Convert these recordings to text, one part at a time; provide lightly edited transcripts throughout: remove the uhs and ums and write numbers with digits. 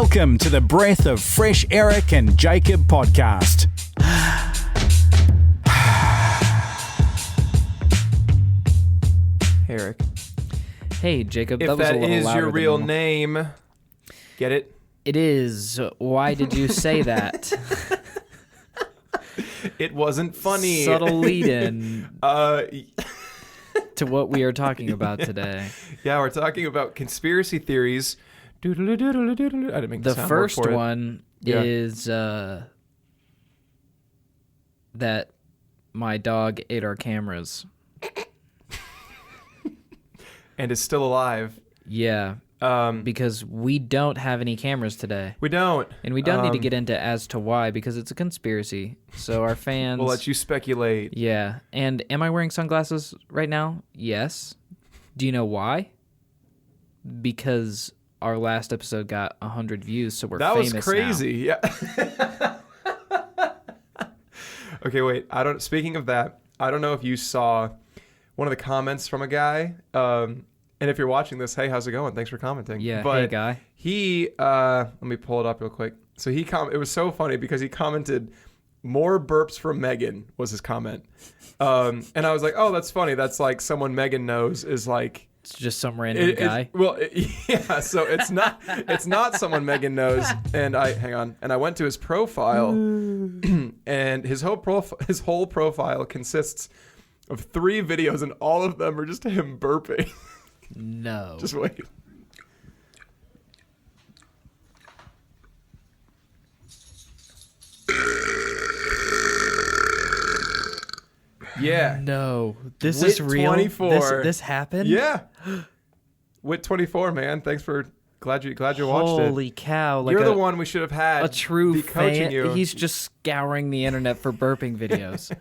Welcome to the Breath of Fresh Eric and Jacob podcast. Eric. Hey, Jacob. If that was a that little is louder your than real normal. name, get it? It is. Why did you say that? It wasn't funny. Subtle lead-in y- to what we are talking about today. yeah, we're talking about conspiracy theories. Doodle-a-doodle-a-doodle-a. I didn't make The sound first for it. one Yeah. is that my dog ate our cameras. And is still alive. Yeah, because we don't have any cameras today. We don't. And we don't need to get into as to why because it's a conspiracy. So our fans... We'll let you speculate. Yeah. And am I wearing sunglasses right now? Yes. Do you know why? Because our last episode got 100 views, so we're famous That was crazy. now. Yeah. Okay, wait. Speaking of that, I don't know if you saw one of the comments from a guy. And if you're watching this, hey, how's it going? Thanks for commenting. Yeah, but hey, guy. He, let me pull it up real quick. So it was so funny because he commented, "More burps from Megan" was his comment. And I was like, oh, that's funny. That's like someone Megan knows is like. It's just some random guy. Yeah. So it's not someone Megan knows. And hang on. And I went to his profile, and his whole profile consists of 3 videos, and all of them are just him burping. No. Just wait. Yeah. No. This Wit is real? 24. This happened? Yeah. Wit 24, man. Thanks for glad you watched it. Holy cow. Like You're the one we should have had. A true be coaching fan. you. He's just scouring the internet for burping videos.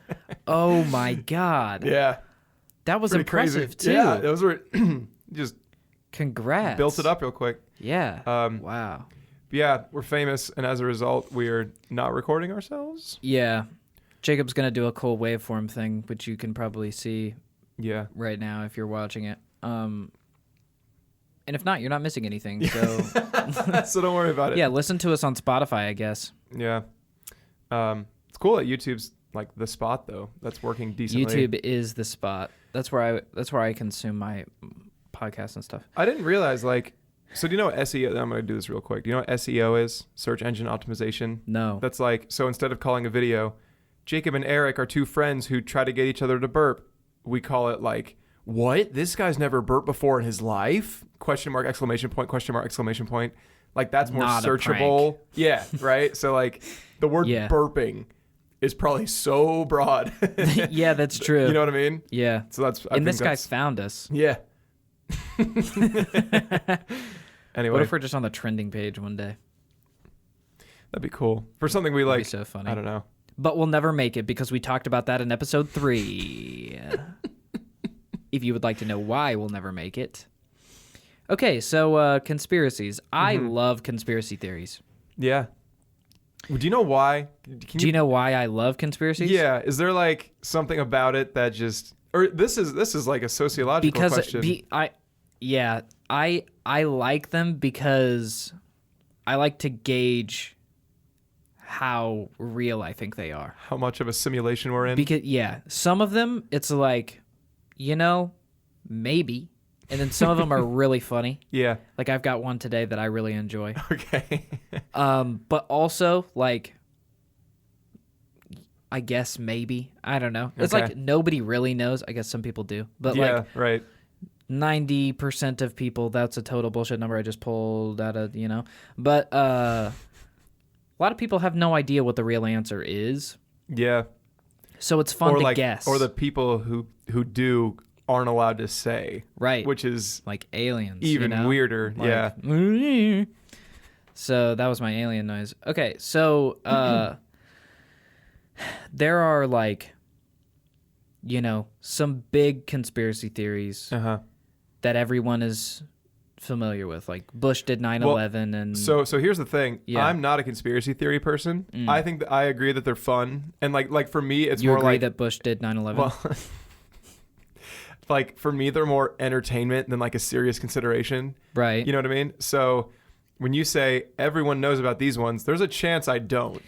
Oh my God. Yeah. That was Pretty impressive crazy. too. Yeah, those were just Congrats. built it up real quick. Yeah. But Wow. yeah, we're famous, and as a result, we are not recording ourselves. Yeah. Jacob's going to do a cool waveform thing, which you can probably see Yeah. right now if you're watching it. And if not, you're not missing anything. So So don't worry about it. yeah, listen to us on Spotify, I guess. Yeah. It's cool that YouTube's like the spot though. That's working decently. YouTube is the spot. That's where I consume my podcasts and stuff. I didn't realize so do you know what SEO? I'm going to do this real quick. Do you know what SEO is? Search engine optimization. No. That's so instead of calling a video, Jacob and Eric are 2 friends who try to get each other to burp. We call it what? This guy's never burped before in his life? Question mark, exclamation point, question mark, exclamation point. That's more Not a searchable. Yeah, right? So the word Yeah. burping is probably so broad. Yeah, that's true. You know what I mean? Yeah. So And this guy found us. Yeah. Anyway, What if we're just on the trending page one day? that'd be cool. For something we That'd be so funny. I don't know. But we'll never make it because we talked about that in episode 3. If you would like to know why we'll never make it. Okay, so conspiracies. I love conspiracy theories. Yeah. Do you know why? Do you know why I love conspiracies? Yeah. Is there something about it that just, or this is like a sociological question? I like them because I like to gauge how real I think they are. How much of a simulation we're in? Because some of them it's maybe, and then some of them are really funny. Yeah. I've got one today that I really enjoy. Okay. But also I guess maybe, I don't know. It's Okay. nobody really knows. I guess some people do, but Yeah. Right. 90% of people, that's a total bullshit number I just pulled out of, But a lot of people have no idea what the real answer is. Yeah. So it's fun to guess. Or the people who do aren't allowed to say. Right. Which is like aliens. even weirder. Yeah. So that was my alien noise. Okay, so there are some big conspiracy theories that everyone is familiar with. Bush did 9/11 and So here's the thing. Yeah. I'm not a conspiracy theory person. I think that I agree that they're fun. And for me it's you more agree that Bush did 9/11? well for me they're more entertainment than a serious consideration. Right. You know what I mean? So when you say everyone knows about these ones, there's a chance I don't.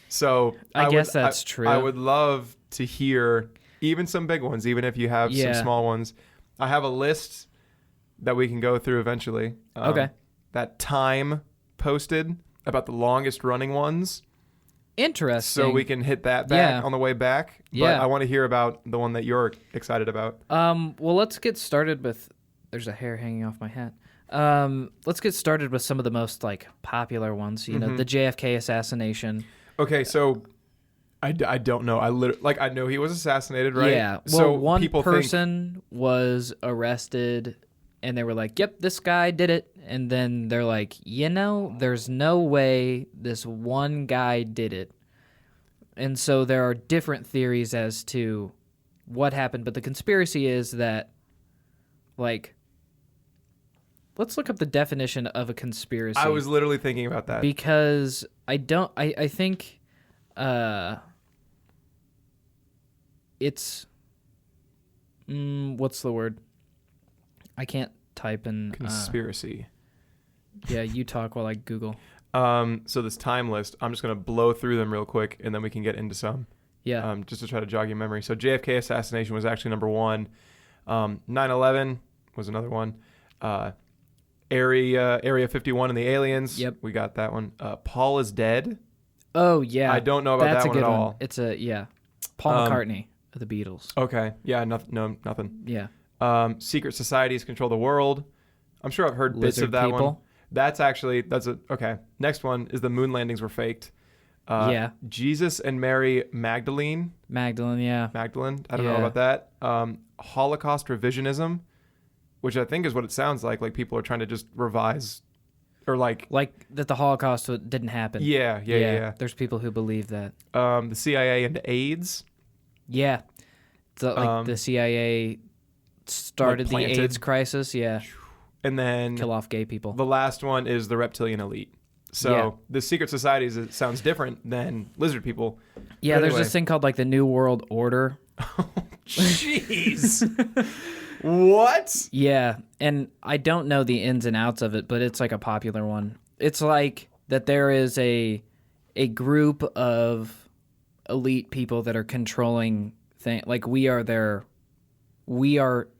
So I guess that's true. I would love to hear even some big ones, even if you have some small ones. I have a list that we can go through eventually. Okay. That Time posted about the longest running ones. Interesting. So we can hit that back on the way back. But Yeah. I want to hear about the one that you're excited about. Well, let's get started with. There's a hair hanging off my hat. Let's get started with some of the most like popular ones. You know, the JFK assassination. Okay, so I don't know. I know he was assassinated, right? Yeah. Well, so one people person was arrested, and they were like, "Yep, this guy did it." And then they're like, there's no way this one guy did it. And so there are different theories as to what happened, but the conspiracy is that, like, let's look up the definition of a conspiracy. I was literally thinking about that. Because I think it's, what's the word? I can't type in. Conspiracy. Yeah, you talk while I Google. So this time list, I'm just going to blow through them real quick, and then we can get into some. Yeah. Just to try to jog your memory. So JFK assassination was actually number one. 9/11 was another one. Area 51 and the aliens. Yep. We got that one. Paul is dead. Oh, yeah. I don't know about That's that a one good at one. all. It's Paul McCartney of the Beatles. Okay. Yeah. Nothing. Yeah. Secret societies control the world. I'm sure I've heard bits Lizard of that one. people. Okay. Next one is the moon landings were faked. Yeah. Jesus and Mary Magdalene. Magdalene, yeah. Magdalene. I don't know Yeah. about that. Holocaust revisionism, which I think is what it sounds like. Like people are trying to just revise, or like that the Holocaust didn't happen. Yeah. There's people who believe that. The CIA and AIDS. Yeah. The CIA started the planted. AIDS crisis. Yeah. And then Kill off gay people. the last one is the reptilian elite. So Yeah. the secret societies, it sounds different than lizard people. Yeah, But there's anyway. this thing called like the New World Order. Jeez. What? Yeah, and I don't know the ins and outs of it, but it's like a popular one. It's like that there is a group of elite people that are controlling things. Like we are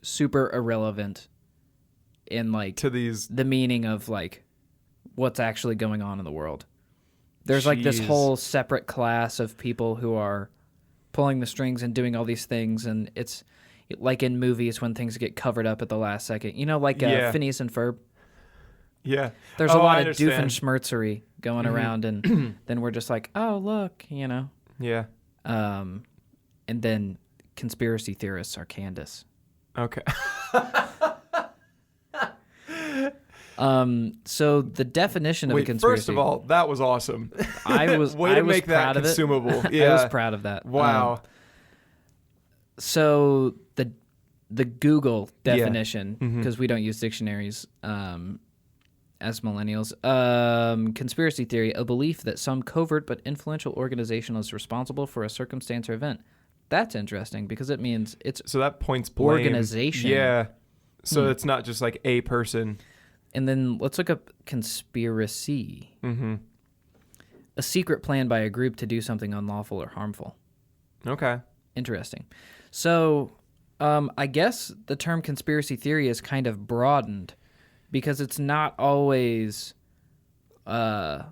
super irrelevant in like To these. the meaning of like what's actually going on in the world. There's like this Jeez. whole separate class of people who are pulling the strings and doing all these things, and it's like in movies when things get covered up at the last second. You know, like Yeah. Phineas and Ferb. Yeah. There's a Oh, lot I of understand. doofenshmirtzery going around, and then we're just like, oh, look, you know. Yeah. And then conspiracy theorists are Candace. Okay. So the definition of a Wait, conspiracy. first of all, that was awesome. I was Way I to was make proud that of it. consumable. I Yeah. was proud of that. Wow. So the Google Yeah. definition, because we don't use dictionaries as millennials, conspiracy theory, a belief that some covert but influential organization is responsible for a circumstance or event. That's interesting because it means it's So that points blame. Organization. Yeah. So it's not just like a person. And then let's look up conspiracy. Mm-hmm. A secret plan by a group to do something unlawful or harmful. Okay. Interesting. So I guess the term conspiracy theory is kind of broadened because it's not always Like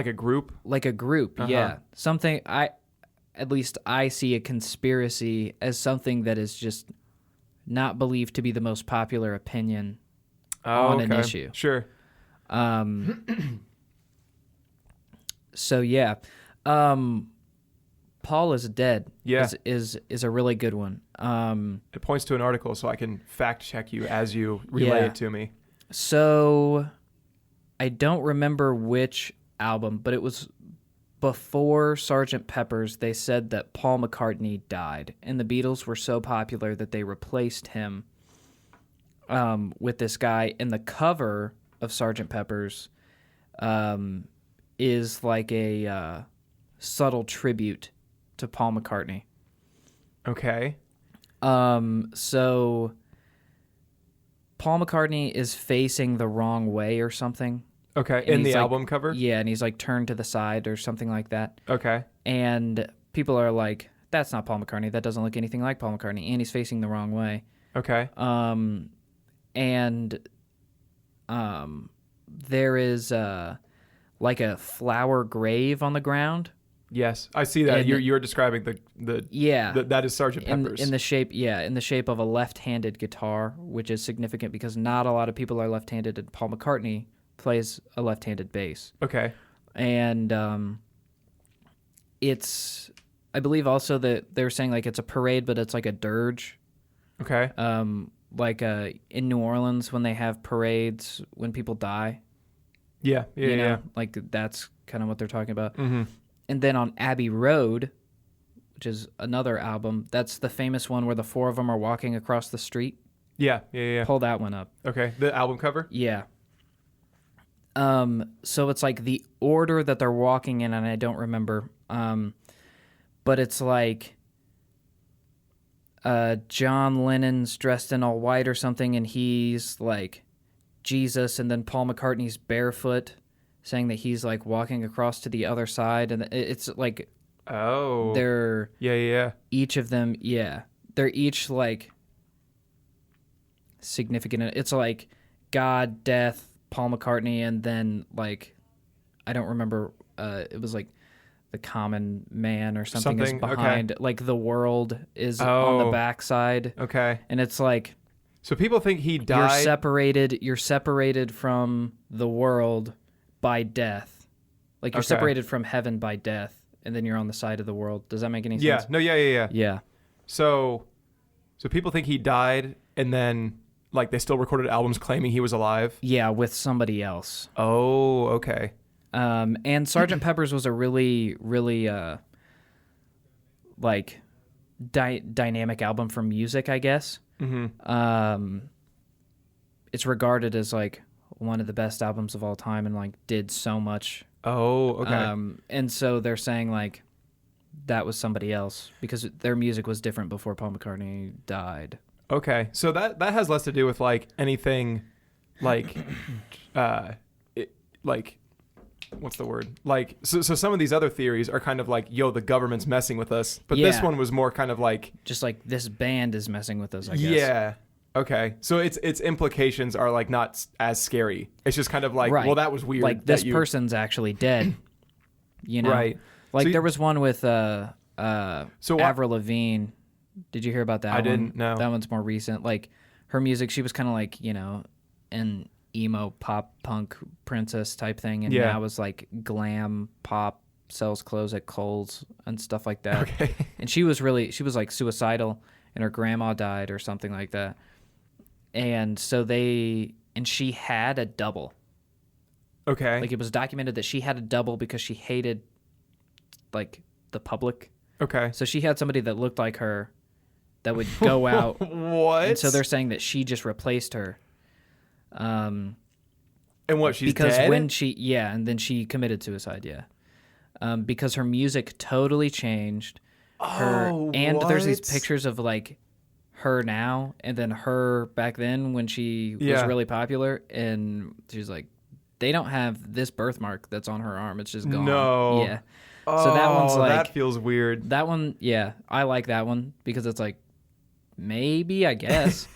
a group. like a group. Uh-huh. Yeah. Something at least I see a conspiracy as something that is just not believed to be the most popular opinion on an issue. Sure. So yeah, Paul is dead. Yeah. is a really good one. It points to an article so I can fact check you as you relay Yeah. it to me. So I don't remember which album, but it was before Sgt. Pepper's. They said that Paul McCartney died, and the Beatles were so popular that they replaced him with this guy. And the cover of Sgt. Pepper's is like a subtle tribute to Paul McCartney. Okay. So Paul McCartney is facing the wrong way or something. Okay, And in the he's, like- album cover? Yeah, and he's like turned to the side or something like that. Okay. And people are like, that's not Paul McCartney. That doesn't look anything like Paul McCartney. And he's facing the wrong way. Okay. There is like a flower grave on the ground. Yes, I see that. And- You're describing the Yeah. that is Sgt. Pepper's. In the shape of a left-handed guitar, which is significant because not a lot of people are left-handed, and Paul McCartney plays a left-handed bass. Okay. And it's, I believe also that they were saying like it's a parade, but it's like a dirge. Okay. Like in New Orleans when they have parades when people die. Yeah. Yeah. You know? Yeah. Like that's kind of what they're talking about. Mm-hmm. And then on Abbey Road, which is another album, that's the famous one where the four of them are walking across the street. Yeah. Yeah. Yeah. Pull that one up. Okay. The album cover. Yeah. So it's like the order that they're walking in, and I don't remember. But it's like John Lennon's dressed in all white or something, and he's like Jesus, and then Paul McCartney's barefoot, saying that he's like walking across to the other side, and it's like they're Yeah. each of them, they're each like significant. It's like God, death, Paul McCartney, and then like I don't remember. It was like the common man or something is behind. Okay. Like the world is on the backside. Okay. And it's like So people think he died. You're separated from the world by death. Like you're Okay. separated from heaven by death, and then you're on the side of the world. Does that make any sense? Yeah. No. Yeah. Yeah. So people think he died, and then like they still recorded albums claiming he was alive. Yeah, with somebody else. Oh. Okay. And Sgt. Pepper's was a really, really like dynamic album for music, I guess. Mm-hmm. It's regarded as like one of the best albums of all time, and like did so much. Oh. Okay. And so they're saying like that was somebody else because their music was different before Paul McCartney died. Okay, so that has less to do with like anything, like, like, what's the word? Like, so some of these other theories are kind of like, yo, the government's messing with us, but this Yeah. one was more kind of like, Just like this band is messing with us, I guess. yeah, okay. So its implications are like not as scary. It's just kind of like, Right. well, that was weird. Like that this you- person's actually dead. You know, Right. Like So you- there was one with So Avril Lavigne. Did you hear about that? I one? didn't, no. That one's more recent. Like her music, she was kind of like an emo pop punk princess type thing, and Yeah. now was like glam pop, sells clothes at Kohl's and stuff like that. Okay. And she was like suicidal, and her grandma died or something like that. And so she had a double. Okay. Like it was documented that she had a double because she hated like the public. Okay. So she had somebody that looked like her that would go out. What? And so they're saying that she just replaced her. And what, she's Because dead? and then she committed suicide, yeah. Because her music totally changed. And there's these what? pictures of like her now and then her back then when she was Yeah. really popular, and she's like, they don't have this birthmark that's on her arm. It's just gone. No. Yeah. So that one's like that feels weird. that one, yeah, I like that one because it's like maybe, I guess.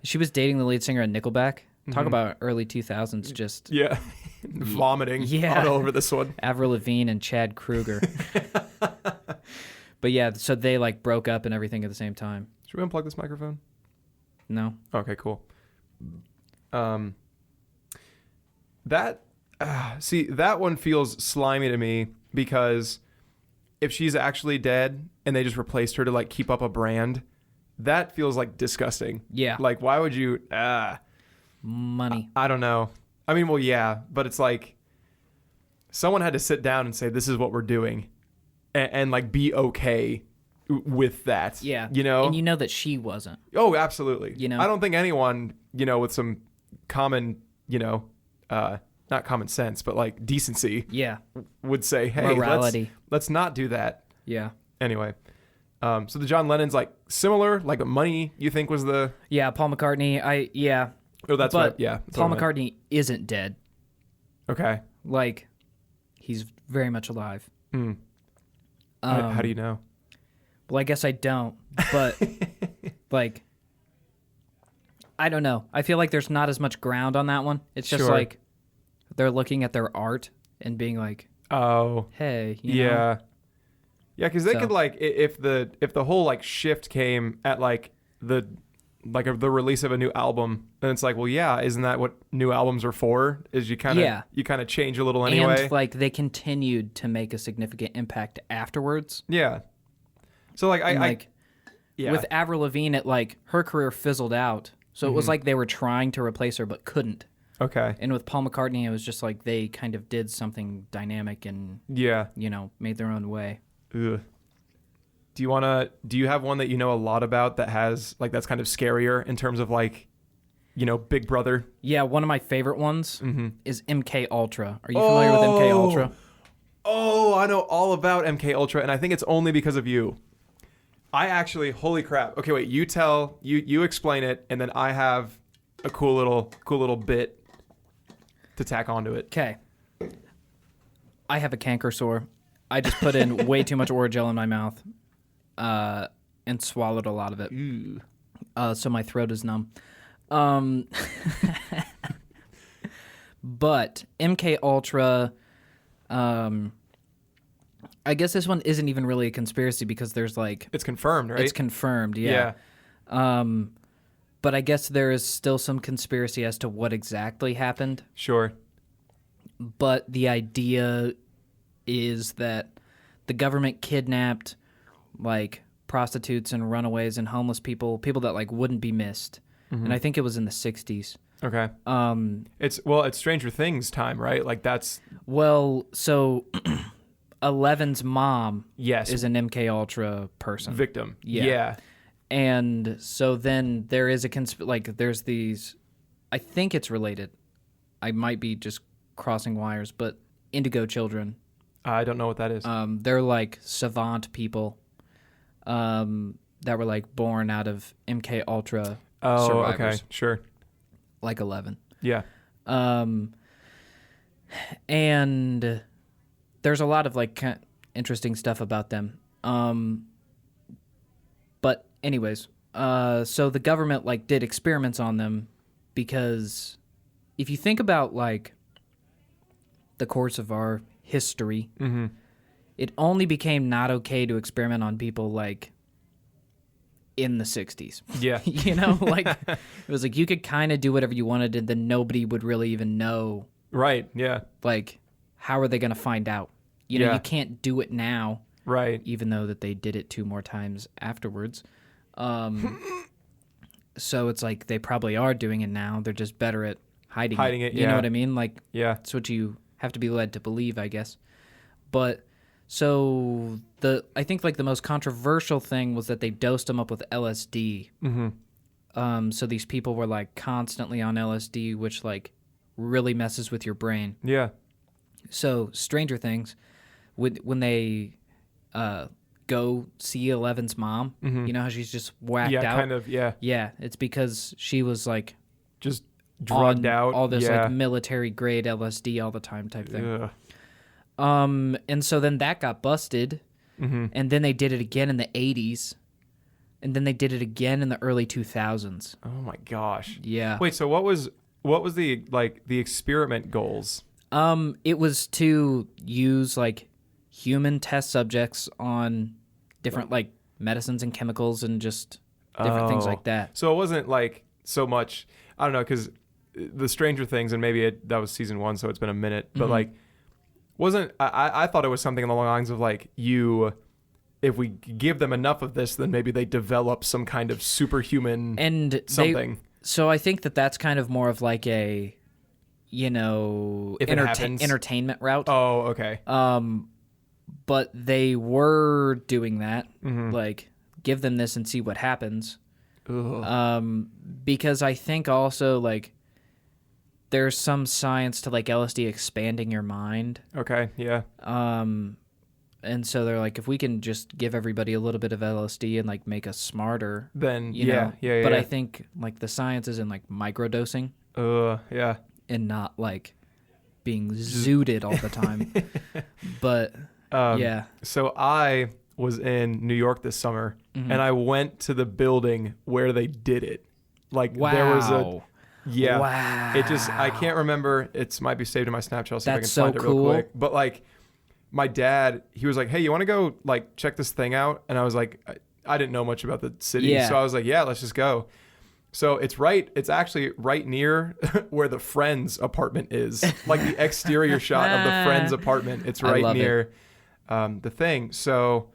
She was dating the lead singer of Nickelback. Talk about early 2000s, just Yeah. Vomiting Yeah. all over this one. Avril Lavigne and Chad Kroeger. But yeah, so they like broke up and everything at the same time. Should we unplug this microphone? No. Okay, cool. That that one feels slimy to me because if she's actually dead and they just replaced her to like keep up a brand, that feels like disgusting. Yeah. Like, why would you? Money. I don't know. I mean, well, yeah, but it's like someone had to sit down and say, "This is what we're doing," and like be okay with that. Yeah. You know. And you know that she wasn't. Oh, absolutely. You know? I don't think anyone, with some common, not common sense, but like decency Yeah. would say, hey, Morality. let's not do that. Yeah. Anyway, so the John Lennon's like similar, like Money, you think was the... Yeah, Paul McCartney. Oh, that's but right. Yeah. that's Paul what I meant. McCartney isn't dead. Okay. Like, he's very much alive. How do you know? Well, I guess I don't, but like, I don't know. I feel like there's not as much ground on that one. It's just Sure. like they're looking at their art and being like, Oh. hey, Yeah. Yeah, because they So- could like if the whole like shift came at like the release of a new album, then it's like, well, yeah, isn't that what new albums are for? Is you kind of change a little anyway. And like they continued to make a significant impact afterwards. Yeah. So like And, I yeah. with Avril Lavigne, it like her career fizzled out. So it was like they were trying to replace her but couldn't. Okay. And with Paul McCartney, it was just like they kind of did something dynamic and Yeah. made their own way. Ugh. Do you have one that you know a lot about that has like that's kind of scarier in terms of like, Big Brother? Yeah, one of my favorite ones is MK Ultra. Are you familiar with MK Ultra? Oh, I know all about MK Ultra, and I think it's only because of you. I actually, holy crap. Okay, wait, you explain it, and then I have a cool little bit to tack onto it. Okay. I have a canker sore. I just put in way too much Orajel in my mouth and swallowed a lot of it. So my throat is numb. But MK Ultra, I guess this one isn't even really a conspiracy because there's like... It's confirmed, right? It's confirmed, yeah. But I guess there is still some conspiracy as to what exactly happened. Sure. But the idea is that the government kidnapped like prostitutes and runaways and homeless people that like wouldn't be missed. And I think it was in the 60s. Okay. It's Stranger Things time, right? Like that's Well, so Eleven's mom yes, is an MK Ultra person. victim. Yeah. And so then there is there's these, I think it's related. I might be just crossing wires, but indigo children. I don't know what that is. They're like savant people that were like born out of MK Ultra survivors, okay, sure. like 11. Yeah. And there's a lot of like interesting stuff about them. But anyways, so the government like did experiments on them because if you think about like the course of our history, it only became not okay to experiment on people like in the 60s. Yeah. Like it was like you could kind of do whatever you wanted and then nobody would really even know. Right. Yeah. Like, how are they going to find out? Yeah. You can't do it now. Right. Even though that they did it 2 more times afterwards. So it's like they probably are doing it now. They're just better at hiding it. You know what I mean? Like, yeah. That's what you have to be led to believe, I guess. But so I think like the most controversial thing was that they dosed them up with LSD. So these people were like constantly on LSD, which like really messes with your brain. Yeah. So Stranger Things, when they go see Eleven's mom, you know how she's just whacked out? Yeah, kind of, yeah. Yeah, it's because she was like Just drugged on out. all this yeah. like military grade LSD all the time type thing. Ugh. And so then that got busted, and then they did it again in the 80s, and then they did it again in the early 2000s. Oh my gosh. Yeah. Wait, so what was the experiment goals? It was to use like human test subjects on different like medicines and chemicals and just different things like that. So it wasn't like so much, I don't know, because the Stranger Things, and maybe that was season 1, so it's been a minute, but like wasn't, I thought it was something along the lines of like if we give them enough of this, then maybe they develop some kind of superhuman And something. So I think that's kind of more of like a, If it happens. entertainment route. Oh, okay. But they were doing that, like give them this and see what happens. Ugh. Because I think also like there's some science to like LSD expanding your mind. Okay, yeah. And so they're like, if we can just give everybody a little bit of LSD and like make us smarter, Then, you know. yeah. But I think like the science is in like microdosing Yeah. and not like being zooted all the time. But yeah. So I was in New York this summer, and I went to the building where they did it. Like there was a Wow. It just I can't remember. It might be saved in my Snapchat. I'll see That's if I can so find it real cool. quick. But like my dad, he was like, "Hey, you want to go like check this thing out?" And I was like, I didn't know much about the city, Yeah. so I was like, "Yeah, let's just go." So it's actually right near where the Friends apartment is, like the exterior shot of the Friends apartment. It's I right love near the thing. So,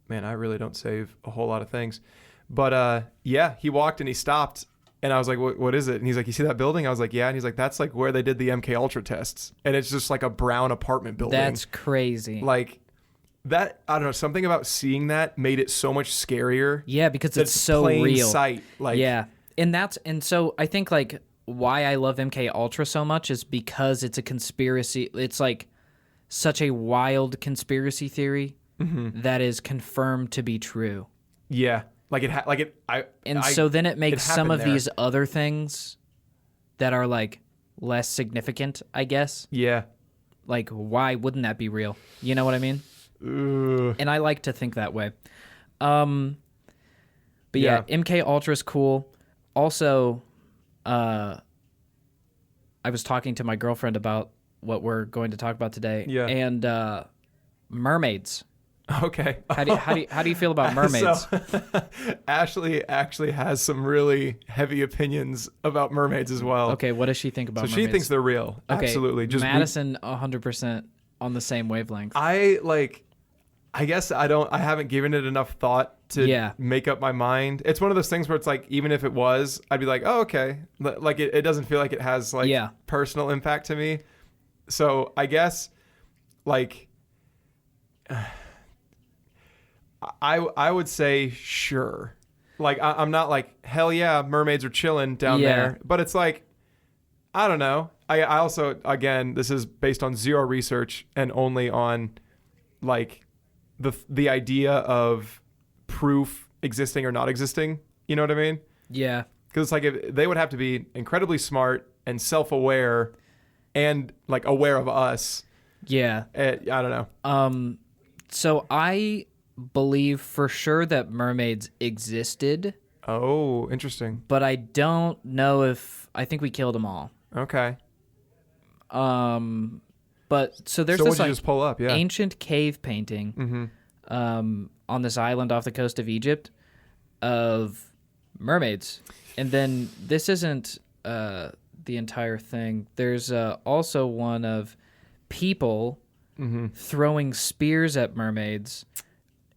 man, I really don't save a whole lot of things. But yeah, he walked and he stopped, and I was like, what is it? And he's like, you see that building? I was like, yeah. And he's like, that's like where they did the MK Ultra tests, and it's just like a brown apartment building. That's crazy. Like that. I don't know. Something about seeing that made it so much scarier. Yeah, because it's so plain real. sight. Like yeah, and so I think like why I love MK Ultra so much is because it's a conspiracy. It's like such a wild conspiracy theory that is confirmed to be true. Yeah. So then it makes some of happened there. these other things that are like less significant, I guess. Yeah. Like why wouldn't that be real? You know what I mean? Ugh. And I like to think that way. But yeah, MK Ultra is cool. Also, I was talking to my girlfriend about what we're going to talk about today. Yeah. And mermaids. Okay. How do you feel about mermaids? So, Ashley actually has some really heavy opinions about mermaids as well. Okay, what does she think about So mermaids? she thinks they're real. Okay, Absolutely. Just Madison 100% on the same wavelength. I guess I haven't given it enough thought to make up my mind. It's one of those things where it's like, even if it was, I'd be like, oh, okay. Like it doesn't feel like it has like personal impact to me. So I guess like I would say sure. Like I'm not like, hell yeah, mermaids are chilling down there. But it's like, I don't know. I also, again, this is based on zero research and only on like the idea of proof existing or not existing. You know what I mean? Yeah. Because it's like they would have to be incredibly smart and self-aware and like aware of us. Yeah. I don't know. So I believe for sure that mermaids existed, Oh, interesting. but I don't know if I think we killed them all. Okay. But so there's So this what'd you like just pull up? Yeah. ancient cave painting on this island off the coast of Egypt of mermaids. And then this isn't the entire thing. There's also one of people throwing spears at mermaids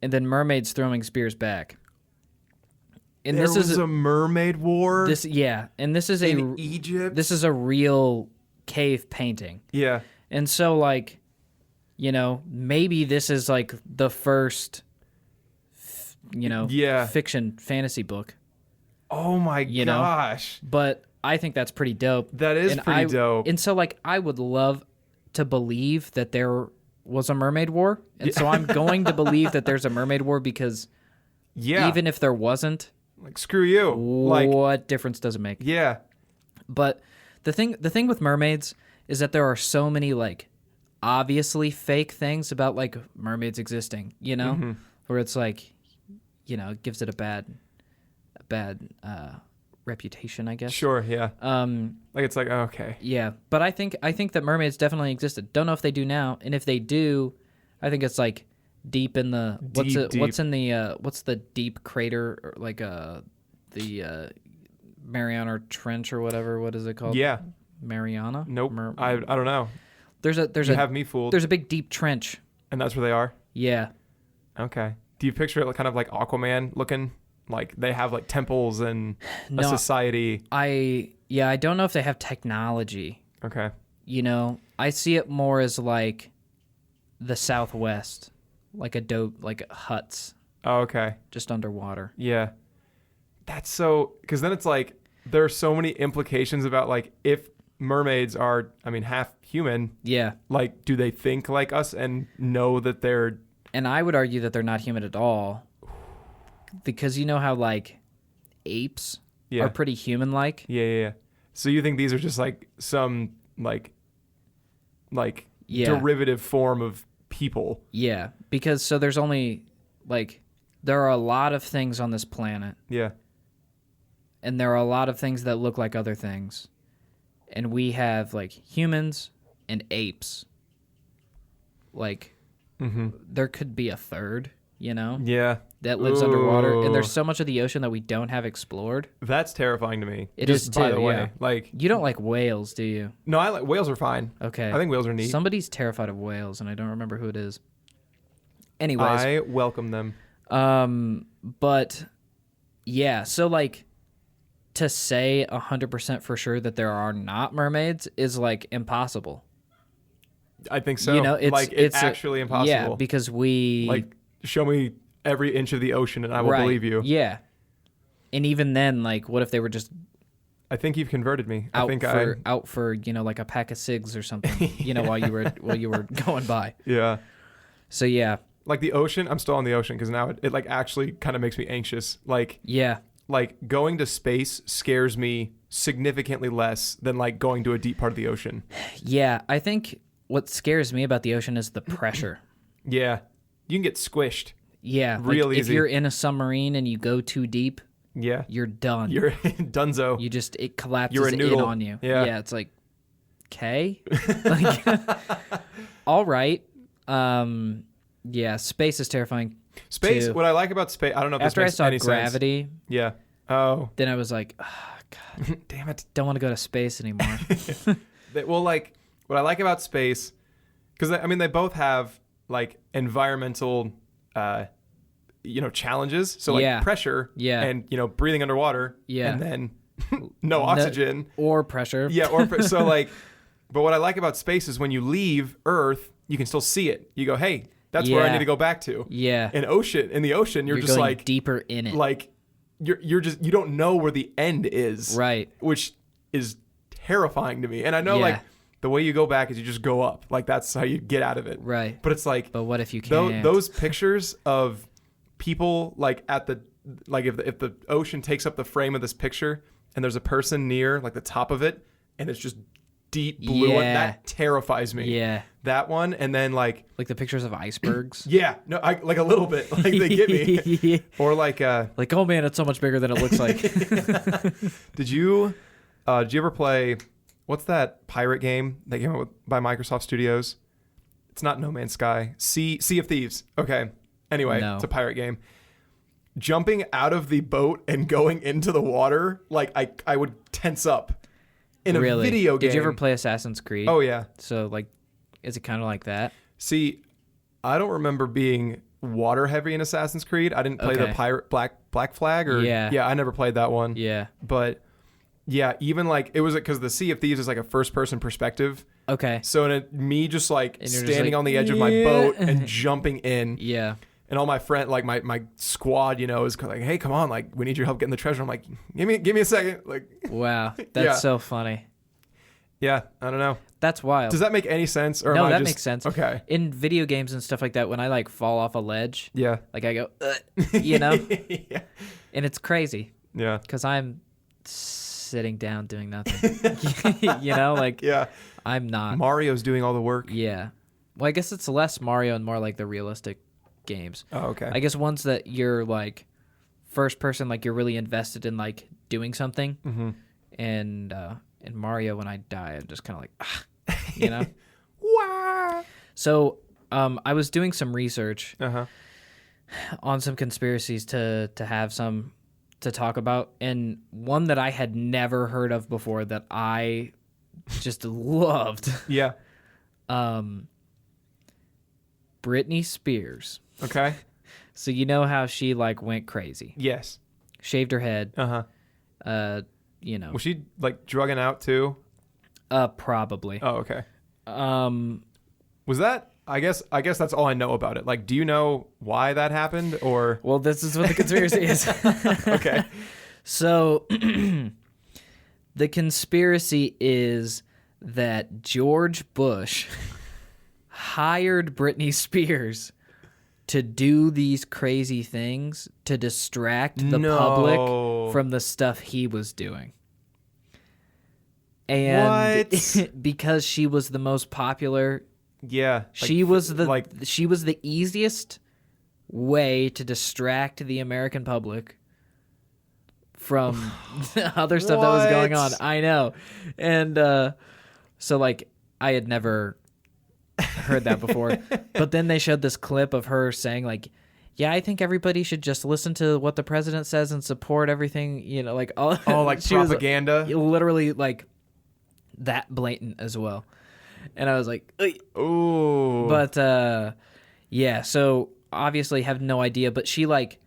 and then mermaids throwing spears back. And There this was is a mermaid war and this is in Egypt. this is a real cave painting. Yeah. And so, like, you know, maybe this is like the first, fiction fantasy book. Oh my You know? gosh. But I think that's pretty dope. That is pretty dope. And so, like, I would love to believe that there was a mermaid war. And so I'm going to believe that there's a mermaid war because even if there wasn't, like screw you. Like what difference does it make? yeah. But the thing with mermaids is that there are so many like obviously fake things about like mermaids existing, you know, where it's like, you know, it gives it a bad reputation, I guess. Sure, yeah. Like it's like okay. Yeah, but I think that mermaids definitely existed. Don't know if they do now, and if they do, I think it's like deep in the what's the deep crater or like the Mariana Trench or whatever. What is it called? Yeah. Mariana? Nope. I don't know. There's have me fooled. There's a big deep trench. And that's where they are? Yeah. Okay. Do you picture it like, kind of like Aquaman looking? Like they have like temples and a society. I don't know if they have technology. Okay. You know, I see it more as like the Southwest, like huts. Oh, okay. Just underwater. Yeah. That's so, because then it's like there are so many implications about like if mermaids are, I mean, half human. Yeah. Like, do they think like us and know that they're? And I would argue that they're not human at all, because you know how like apes are pretty human-like. Yeah. So you think these are just like some like Yeah. derivative form of people? Yeah, because so there's only like there are a lot of things on this planet, Yeah. and there are a lot of things that look like other things, and we have like humans and apes. Like there could be a third, you know, Yeah. that lives underwater, and Ooh. there's so much of the ocean that we don't have explored. That's terrifying to me. It Just is by too, the way. yeah. Like, You don't like whales, do you? no, I like whales are fine. Okay. I think whales are neat. Somebody's terrified of whales, and I don't remember who it is. Anyways, I welcome them. but yeah, so like to say 100% for sure that there are not mermaids is like impossible. I think so. You know, it's actually impossible. Yeah, because we like, show me every inch of the ocean and I will right, believe you. Yeah, and even then, like, what if they were just I think you've converted me. out I think out for like a pack of cigs or something, while you were going by. Yeah. So yeah, Like the ocean, I'm still on the ocean because now it like actually kind of makes me anxious. Like going to space scares me significantly less than like going to a deep part of the ocean. yeah. I think what scares me about the ocean is the pressure. Yeah. You can get squished. Yeah, Real like easy. If you're in a submarine and you go too deep, Yeah. you're done. You're dunzo. It collapses You're a noodle. in on you. Yeah. It's like, okay, like, all right. Yeah, space is terrifying. Space, too. what I like about space, I don't know if After I this makes saw any Gravity, sense. Yeah. Oh. then I was like, oh, God, Damn it. don't want to go to space anymore. Well, like, what I like about space, because, I mean, they both have, like, environmental, challenges. So, like, Yeah. pressure Yeah. and, breathing underwater. Yeah. And then no oxygen. or pressure. Yeah. So, like, but what I like about space is when you leave Earth, you can still see it. You go, hey, that's where I Yeah. need to go back to. Yeah. In the ocean, you're just going like, deeper in it. like, you don't know where the end is. Right. Which is terrifying to me. And I know, Yeah. like, the way you go back is you just go up. Like, that's how you get out of it. Right. But it's like, But what if you can't? those pictures of people, like, at the, like, if the ocean takes up the frame of this picture and there's a person near, like, the top of it, and it's just deep blue, Yeah. that terrifies me. Yeah. That one, and then, like the pictures of icebergs. yeah, no, like a little bit. Like, they get me. Or, like, Like, oh man, it's so much bigger than it looks like. did you ever play, what's that pirate game that came out by Microsoft Studios? It's not No Man's Sky. Sea of Thieves. Okay. Anyway, No. It's a pirate game. Jumping out of the boat and going into the water, like, I would tense up in a Really? video game. Did you ever play Assassin's Creed? Oh, yeah. So like, is it kind of like that? See, I don't remember being water heavy in Assassin's Creed. I didn't play the Okay. pirate Black Flag or Yeah. I never played that one. Yeah. But yeah, even like it was because the Sea of Thieves is like a first person perspective. Okay. So me just like And you're just standing like, on the edge of my "Yeah." boat and jumping in, Yeah. and all my friend, like my squad, is like, hey, come on, like we need your help getting the treasure. I'm like, give me a second, like Wow. That's Yeah. so funny. yeah, I don't know. That's wild. Does that make any sense? Or No, am I that just, makes sense. Okay. In video games and stuff like that, when I like fall off a ledge, Yeah. like I go, you know, yeah. and it's crazy Yeah. because I'm sitting down doing nothing. Like Yeah. I'm not. Mario's doing all the work. Yeah. Well, I guess it's less Mario and more like the realistic games. Oh, okay. I guess ones that you're like first person, like you're really invested in like doing something. Mm-hmm. And in Mario, when I die, I'm just kind of like, Wow. So I was doing some research Uh-huh. on some conspiracies to have some to talk about, and one that I had never heard of before that I just loved. Yeah. Britney Spears. Okay. So you know how she like went crazy, Yes. shaved her head. Uh-huh. Was she like drugging out too? Probably. Oh, okay. Um, Was that I guess that's all I know about it. Like, do you know why that happened or well, this is what the conspiracy is. okay. So the conspiracy is that George Bush hired Britney Spears to do these crazy things to distract the No. public from the stuff he was doing. And because she was the most popular, Yeah. she was the easiest way to distract the American public from the other stuff that was going on. I know. And so like I had never heard that before. But then they showed this clip of her saying like, yeah, I think everybody should just listen to what the president says and support everything, like all like propaganda. Literally like that blatant as well. And I was like, ooh. But yeah, so obviously have no idea, but she like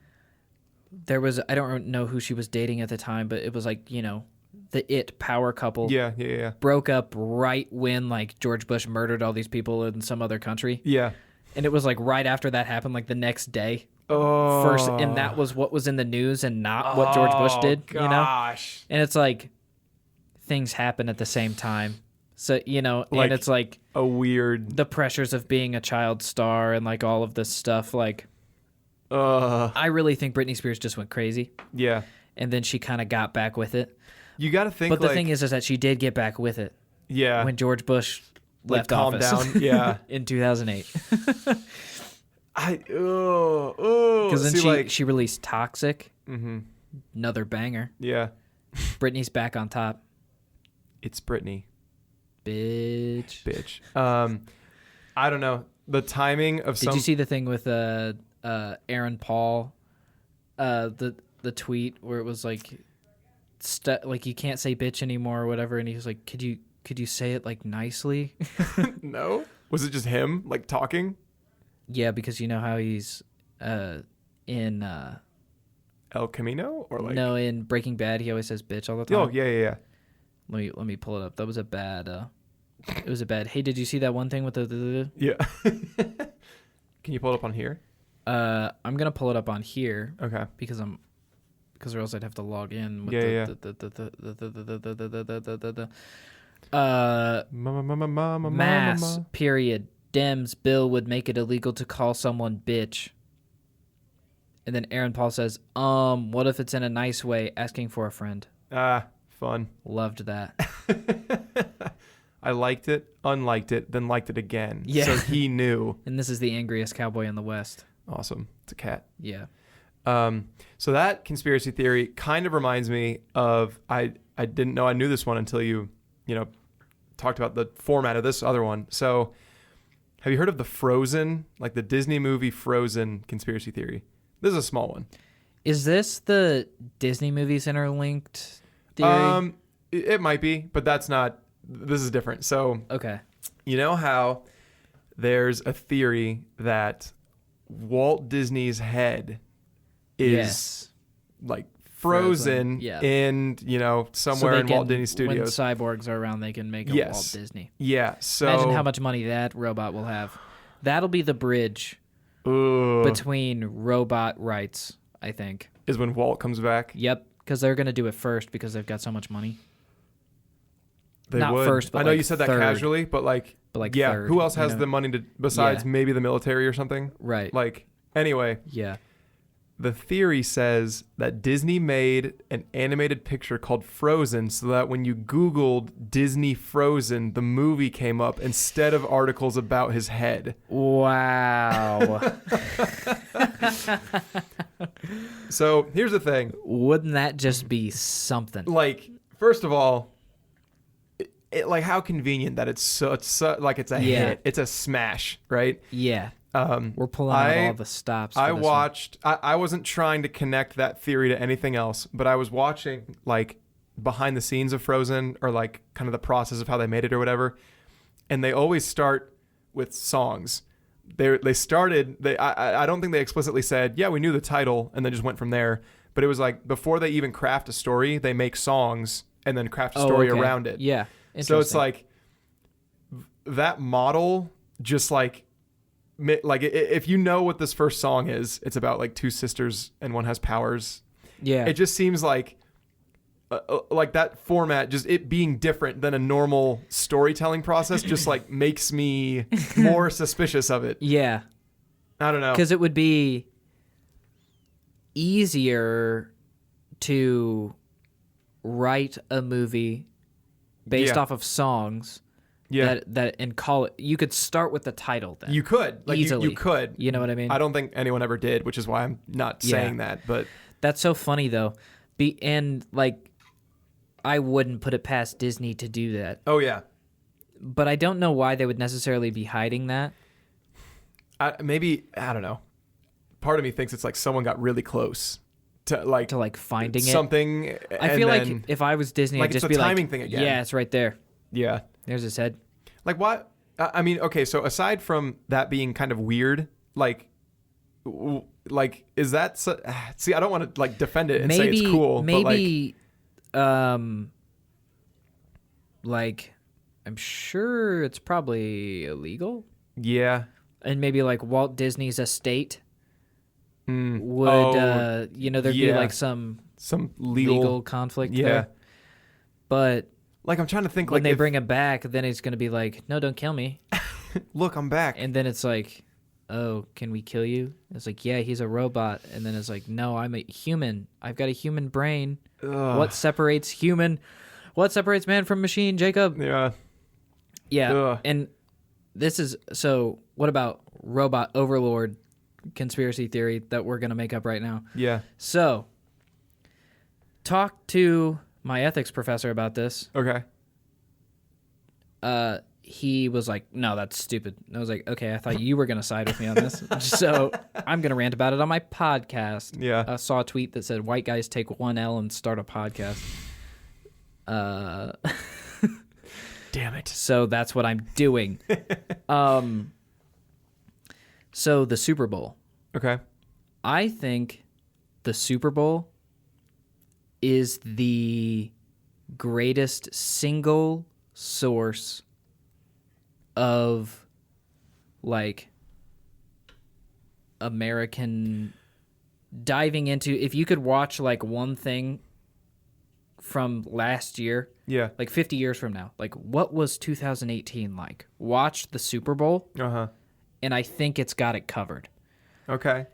there was I don't know who she was dating at the time, but it was like, the power couple. Yeah. Broke up right when like George Bush murdered all these people in some other country. Yeah. And it was like right after that happened, like the next day. Oh. First, and that was what was in the news and not what George Bush did, gosh. And it's like things happen at the same time. So, and it's like a weird the pressures of being a child star and like all of this stuff. Like, I really think Britney Spears just went crazy. Yeah. And then she kind of got back with it. You got to think, but the thing is that she did get back with it. Yeah. When George Bush left calmed office. down. Yeah. In 2008. Because then she released Toxic. Mm-hmm. Another banger. Yeah. Britney's back on top. It's Britney. Bitch. I don't know. The timing of Did you see the thing with Aaron Paul? The tweet where it was like like you can't say bitch anymore or whatever, and he was like, could you say it like nicely? No? Was it just him like talking? Yeah, because you know how he's in El Camino or like in Breaking Bad he always says bitch all the time. Oh yeah. Let me pull it up. That was a bad it was a bad. Hey, did you see that one thing with the Yeah. Can you pull it up on here? I'm gonna pull it up on here. Okay. Because or else I'd have to log in with mass period. Dems bill would make it illegal to call someone bitch. And then Aaron Paul says, what if it's in a nice way, asking for a friend? Fun. Loved that. I liked it, unliked it, then liked it again. Yeah. So he knew. And this is the angriest cowboy in the West. Awesome. It's a cat. Yeah. So that conspiracy theory kind of reminds me of I didn't know I knew this one until you talked about the format of this other one. So have you heard of the Frozen, like the Disney movie Frozen conspiracy theory? This is a small one. Is this the Disney movies interlinked theory? It might be, but that's not. This is different. So okay. You know how there's a theory that Walt Disney's head is like frozen in, somewhere in Walt Disney Studios. When cyborgs are around, they can make a Walt Disney. Yeah. So imagine how much money that robot will have. That'll be the bridge between robot rights, I think. Is when Walt comes back? Yep, because they're going to do it first because they've got so much money. They Not would. first, but I know like you said that third. casually, but yeah, third, who else has the money to besides maybe the military or something? Right. Like, anyway. Yeah. The theory says that Disney made an animated picture called Frozen so that when you Googled Disney Frozen, the movie came up instead of articles about his head. Wow. So here's the thing. Wouldn't that just be something? Like, first of all, like how convenient that it's a hit. It's a smash, right? Yeah. We're pulling out all the stops. I wasn't trying to connect that theory to anything else, but I was watching like behind the scenes of Frozen or like kind of the process of how they made it or whatever. And they always start with songs. They started, I don't think they explicitly said, yeah, we knew the title and then just went from there. But it was like before they even craft a story, they make songs and then craft a story around it. Yeah. So it's like that model just like if you know what this first song is, it's about like two sisters and one has powers. Yeah. It just seems like that format, just it being different than a normal storytelling process just like makes me more suspicious of it. Yeah. I don't know. Because it would be easier to write a movie based Yeah. off of songs. Yeah. That and call it. You could start with the title then. You could. Like, easily. You could. You know what I mean? I don't think anyone ever did, which is why I'm not saying that. But That's so funny though. And like, I wouldn't put it past Disney to do that. oh yeah, But I don't know why they would necessarily be hiding that. maybe I don't know. Part of me thinks it's like someone got really close to like Finding something. I feel like if I was Disney, like I'd it's just the be timing like, thing again. yeah, it's right there. Yeah. There's his head. Like what? I mean, okay. So aside from that being kind of weird, like is that? See, I don't want to like defend it and say it's cool. Maybe, like, I'm sure it's probably illegal. Yeah. And maybe like Walt Disney's estate would, Oh, there'd be like some legal conflict Yeah. there. But Like I'm trying to think. when Like they if- bring him back, then he's going to be like, no, don't kill me. look, I'm back. And then it's like, oh, can we kill you? It's like, yeah, he's a robot. And then it's like, no, I'm a human. I've got a human brain. Ugh. What separates man from machine, Jacob? Yeah. Yeah. Ugh. And this is, so what about robot overlord conspiracy theory that we're going to make up right now? Yeah. So, talk to my ethics professor about this. Okay. He was like, no, that's stupid. And I was like, okay, I thought you were going to side with me on this. So I'm going to rant about it on my podcast. Yeah. I saw a tweet that said, white guys take 1L and start a podcast. Damn it. So that's what I'm doing. So the Super Bowl. Okay. I think the Super Bowl is the greatest single source of like American diving into, if you could watch like one thing from last year, Yeah. like 50 years from now, like what was 2018 like? Watch the Super Bowl, Uh-huh. and I think it's got it covered. Okay.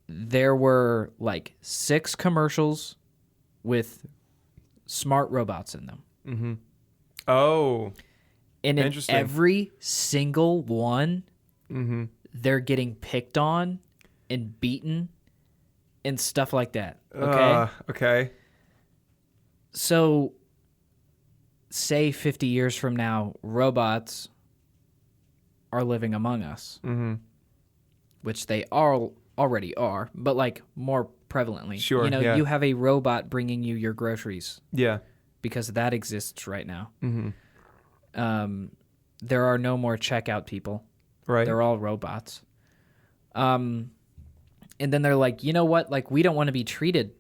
There were like 6 commercials with smart robots in them. Oh. And in Interesting. every single one, they're getting picked on and beaten and stuff like that. Okay. Okay. So, say 50 years from now, robots are living among us, which they already are, but like more prevalently. Sure, You know, yeah. you have a robot bringing you your groceries Yeah. because that exists right now. There are no more checkout people. Right. They're all robots. And then they're like, you know what? Like, we don't want to be treated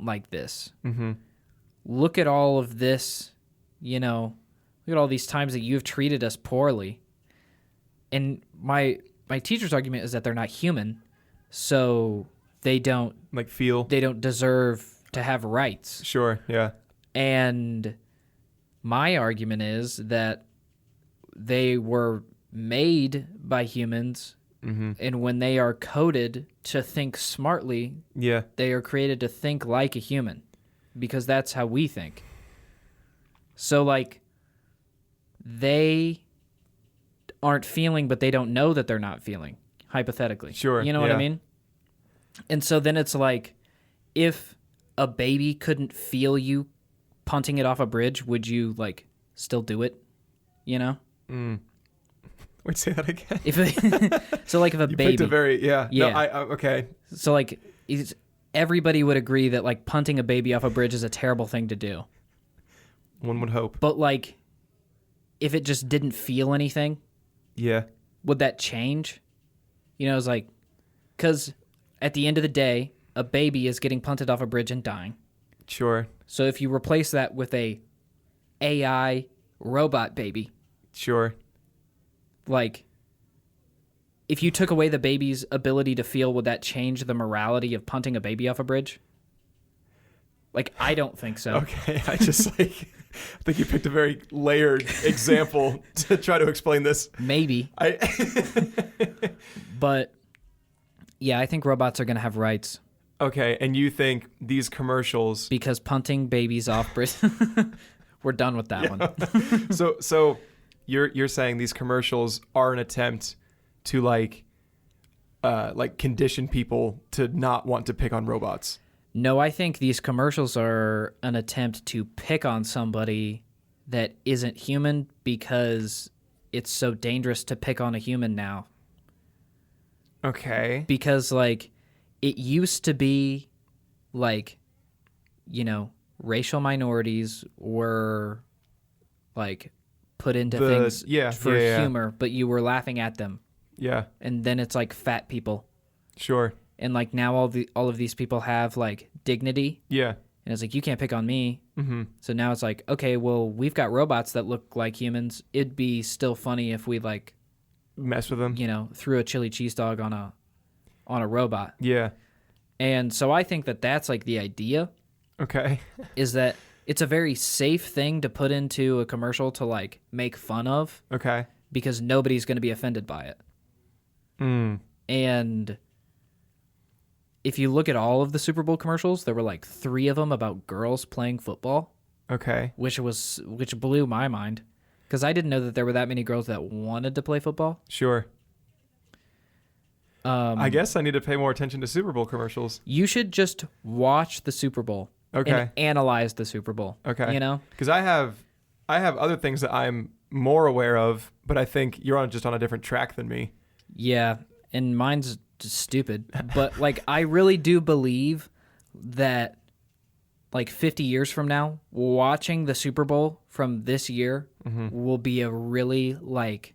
like this. Look at all of this, look at all these times that you've treated us poorly. And my teacher's argument is that they're not human, so they don't Like feel. deserve to have rights. Sure. Yeah. And my argument is that they were made by humans, and when they are coded to think smartly, Yeah. they are created to think like a human, because that's how we think. So, like, they aren't feeling, but they don't know that they're not feeling, hypothetically. Sure, You know what I yeah. mean? And so then it's like, if a baby couldn't feel you punting it off a bridge, would you, like, still do it? You know? Wait, say that again. So, like, if a You baby... picked a very yeah. Yeah. No, okay. So, like, everybody would agree that, like, punting a baby off a bridge is a terrible thing to do. One would hope. But, like, if it just didn't feel anything, Yeah. would that change? It's like, because at the end of the day, a baby is getting punted off a bridge and dying. Sure. So if you replace that with a AI robot baby, Sure. like, if you took away the baby's ability to feel, would that change the morality of punting a baby off a bridge? Like, I don't think so. Okay. I just I think you picked a very layered example to try to explain this. Maybe. But, yeah, I think robots are going to have rights. Okay, and you think these commercials Because punting babies off bridge... We're done with that one. So you're saying these commercials are an attempt to like condition people to not want to pick on robots? No, I think these commercials are an attempt to pick on somebody that isn't human because it's so dangerous to pick on a human now. Okay. Because, like, it used to be, like, you know, racial minorities were, like, put into things for humor, but you were laughing at them. Yeah. And then it's, like, fat people. Sure. And, like, now all of these people have, like, dignity. Yeah. And it's like, you can't pick on me. Mm-hmm. So now it's like, okay, well, we've got robots that look like humans. It'd be still funny if we, like, mess with them. you know, threw a chili cheese dog on a robot. Yeah. And so I think that that's, like, the idea. Okay. Is that it's a very safe thing to put into a commercial to, like, make fun of. Okay. Because nobody's going to be offended by it. Mm. And if you look at all of the Super Bowl commercials, there were like 3 of them about girls playing football. Okay. Which blew my mind. Because I didn't know that there were that many girls that wanted to play football. Sure. I guess I need to pay more attention to Super Bowl commercials. You should just watch the Super Bowl. Okay. And analyze the Super Bowl. Okay. You know? Because I have other things that I'm more aware of, but I think you're just on a different track than me. Yeah. And mine's just stupid. But, like, I really do believe that, like, 50 years from now, watching the Super Bowl from this year will be a really, like,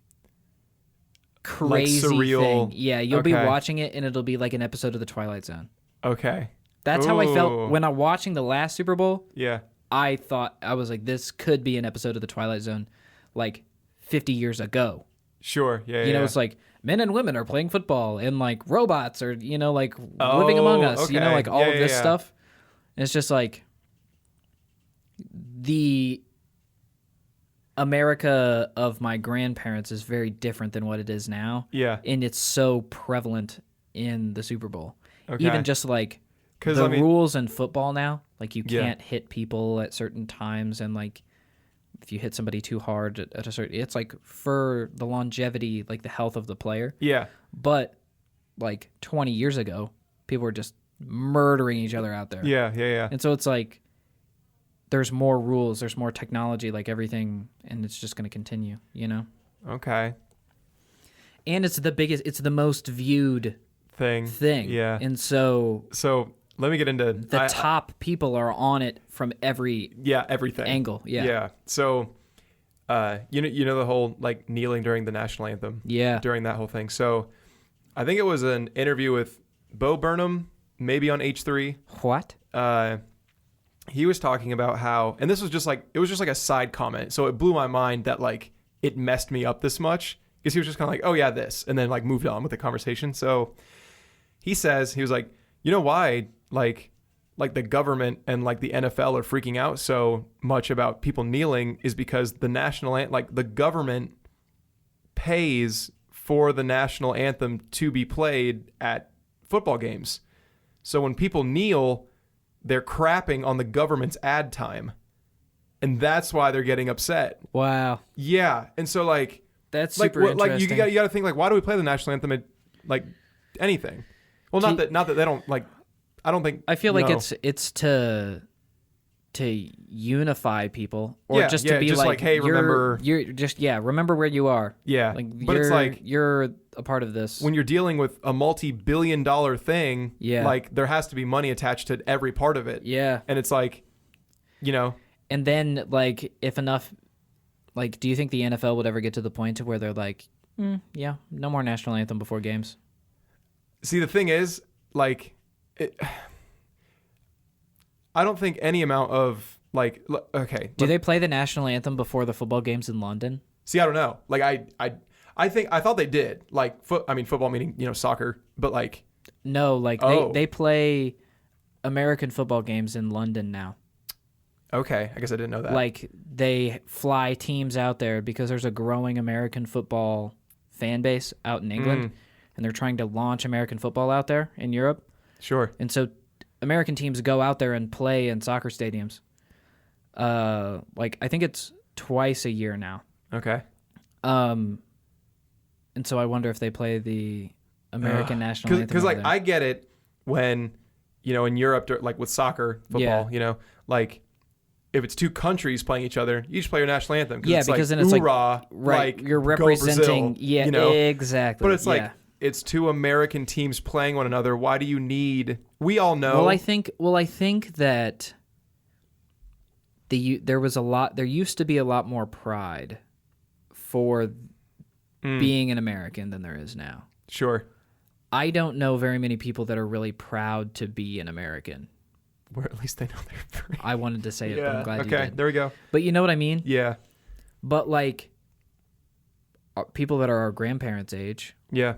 crazy surreal thing. Yeah, you'll be watching it, and it'll be like an episode of The Twilight Zone. Okay. That's how I felt when I'm watching the last Super Bowl. Yeah. I was like, this could be an episode of The Twilight Zone, like, 50 years ago. Sure. Yeah. You know, it's like men and women are playing football, and, like, robots are, you know, like, living among us. Okay. You know, like, all of this yeah. stuff. And it's just like the America of my grandparents is very different than what it is now. Yeah. And it's so prevalent in the Super Bowl. Okay. Even just, like, the rules in football now, like, you Yeah. can't hit people at certain times, and, like, if you hit somebody too hard at a certain, it's like for the longevity, like the health of the player. Yeah. But like 20 years ago, people were just murdering each other out there. Yeah. And so it's like there's more rules, there's more technology, like everything, and it's just going to continue, you know? Okay. And it's the most viewed thing. Yeah. And so let me get into the top people are on it from every everything angle. Yeah. So you know the whole, like, kneeling during the national anthem. Yeah. During that whole thing. So I think it was an interview with Bo Burnham, maybe on H3. What? He was talking about how, and this was just like, it was just like a side comment. So it blew my mind that, like, it messed me up this much, because he was just kind of like, oh yeah, this, and then, like, moved on with the conversation. So he was like, you know why, like the government and, like, the NFL are freaking out so much about people kneeling is because the government pays for the national anthem to be played at football games. So when people kneel, they're crapping on the government's ad time, and that's why they're getting upset. Wow. Yeah. And so, like, that's super interesting. Like, you got to think, like, why do we play the national anthem at, like, anything? Well, not that they don't, like, I don't think. I feel like it's to unify people, or just to be just like, hey, remember remember where you are. Yeah. Like, but it's like, you're a part of this. When you're dealing with a multi-billion-dollar thing, like, there has to be money attached to every part of it. Yeah. And it's like, you know. And then, like, if enough, like, do you think the NFL would ever get to the point to where they're like, no more national anthem before games? See, the thing is, like, I don't think any amount of, like, okay. Do they play the national anthem before the football games in London? See, I don't know. Like, I thought they did. Like, football meaning, you know, soccer, but, like. No, like, they play American football games in London now. Okay, I guess I didn't know that. Like, they fly teams out there because there's a growing American football fan base out in England, and they're trying to launch American football out there in Europe. Sure. And so American teams go out there and play in soccer stadiums. like I think it's twice a year now. Okay. And so I wonder if they play the American national anthem. Because over like there. I get it when, in Europe, like with soccer, football, like if it's two countries playing each other, you just play your national anthem. Yeah, it's because like, then it's hoorah, right, like, you're go representing. Brazil, Exactly. But it's like it's two American teams playing one another. Why do you need? We all know. Well, I think that there used to be a lot more pride for being an American than there is now. Sure. I don't know very many people that are really proud to be an American. Or at least they know they're free. I wanted to say it, but I'm glad you Okay, did. there we go. But you know what I mean? Yeah. But like people that are our grandparents' age, Yeah.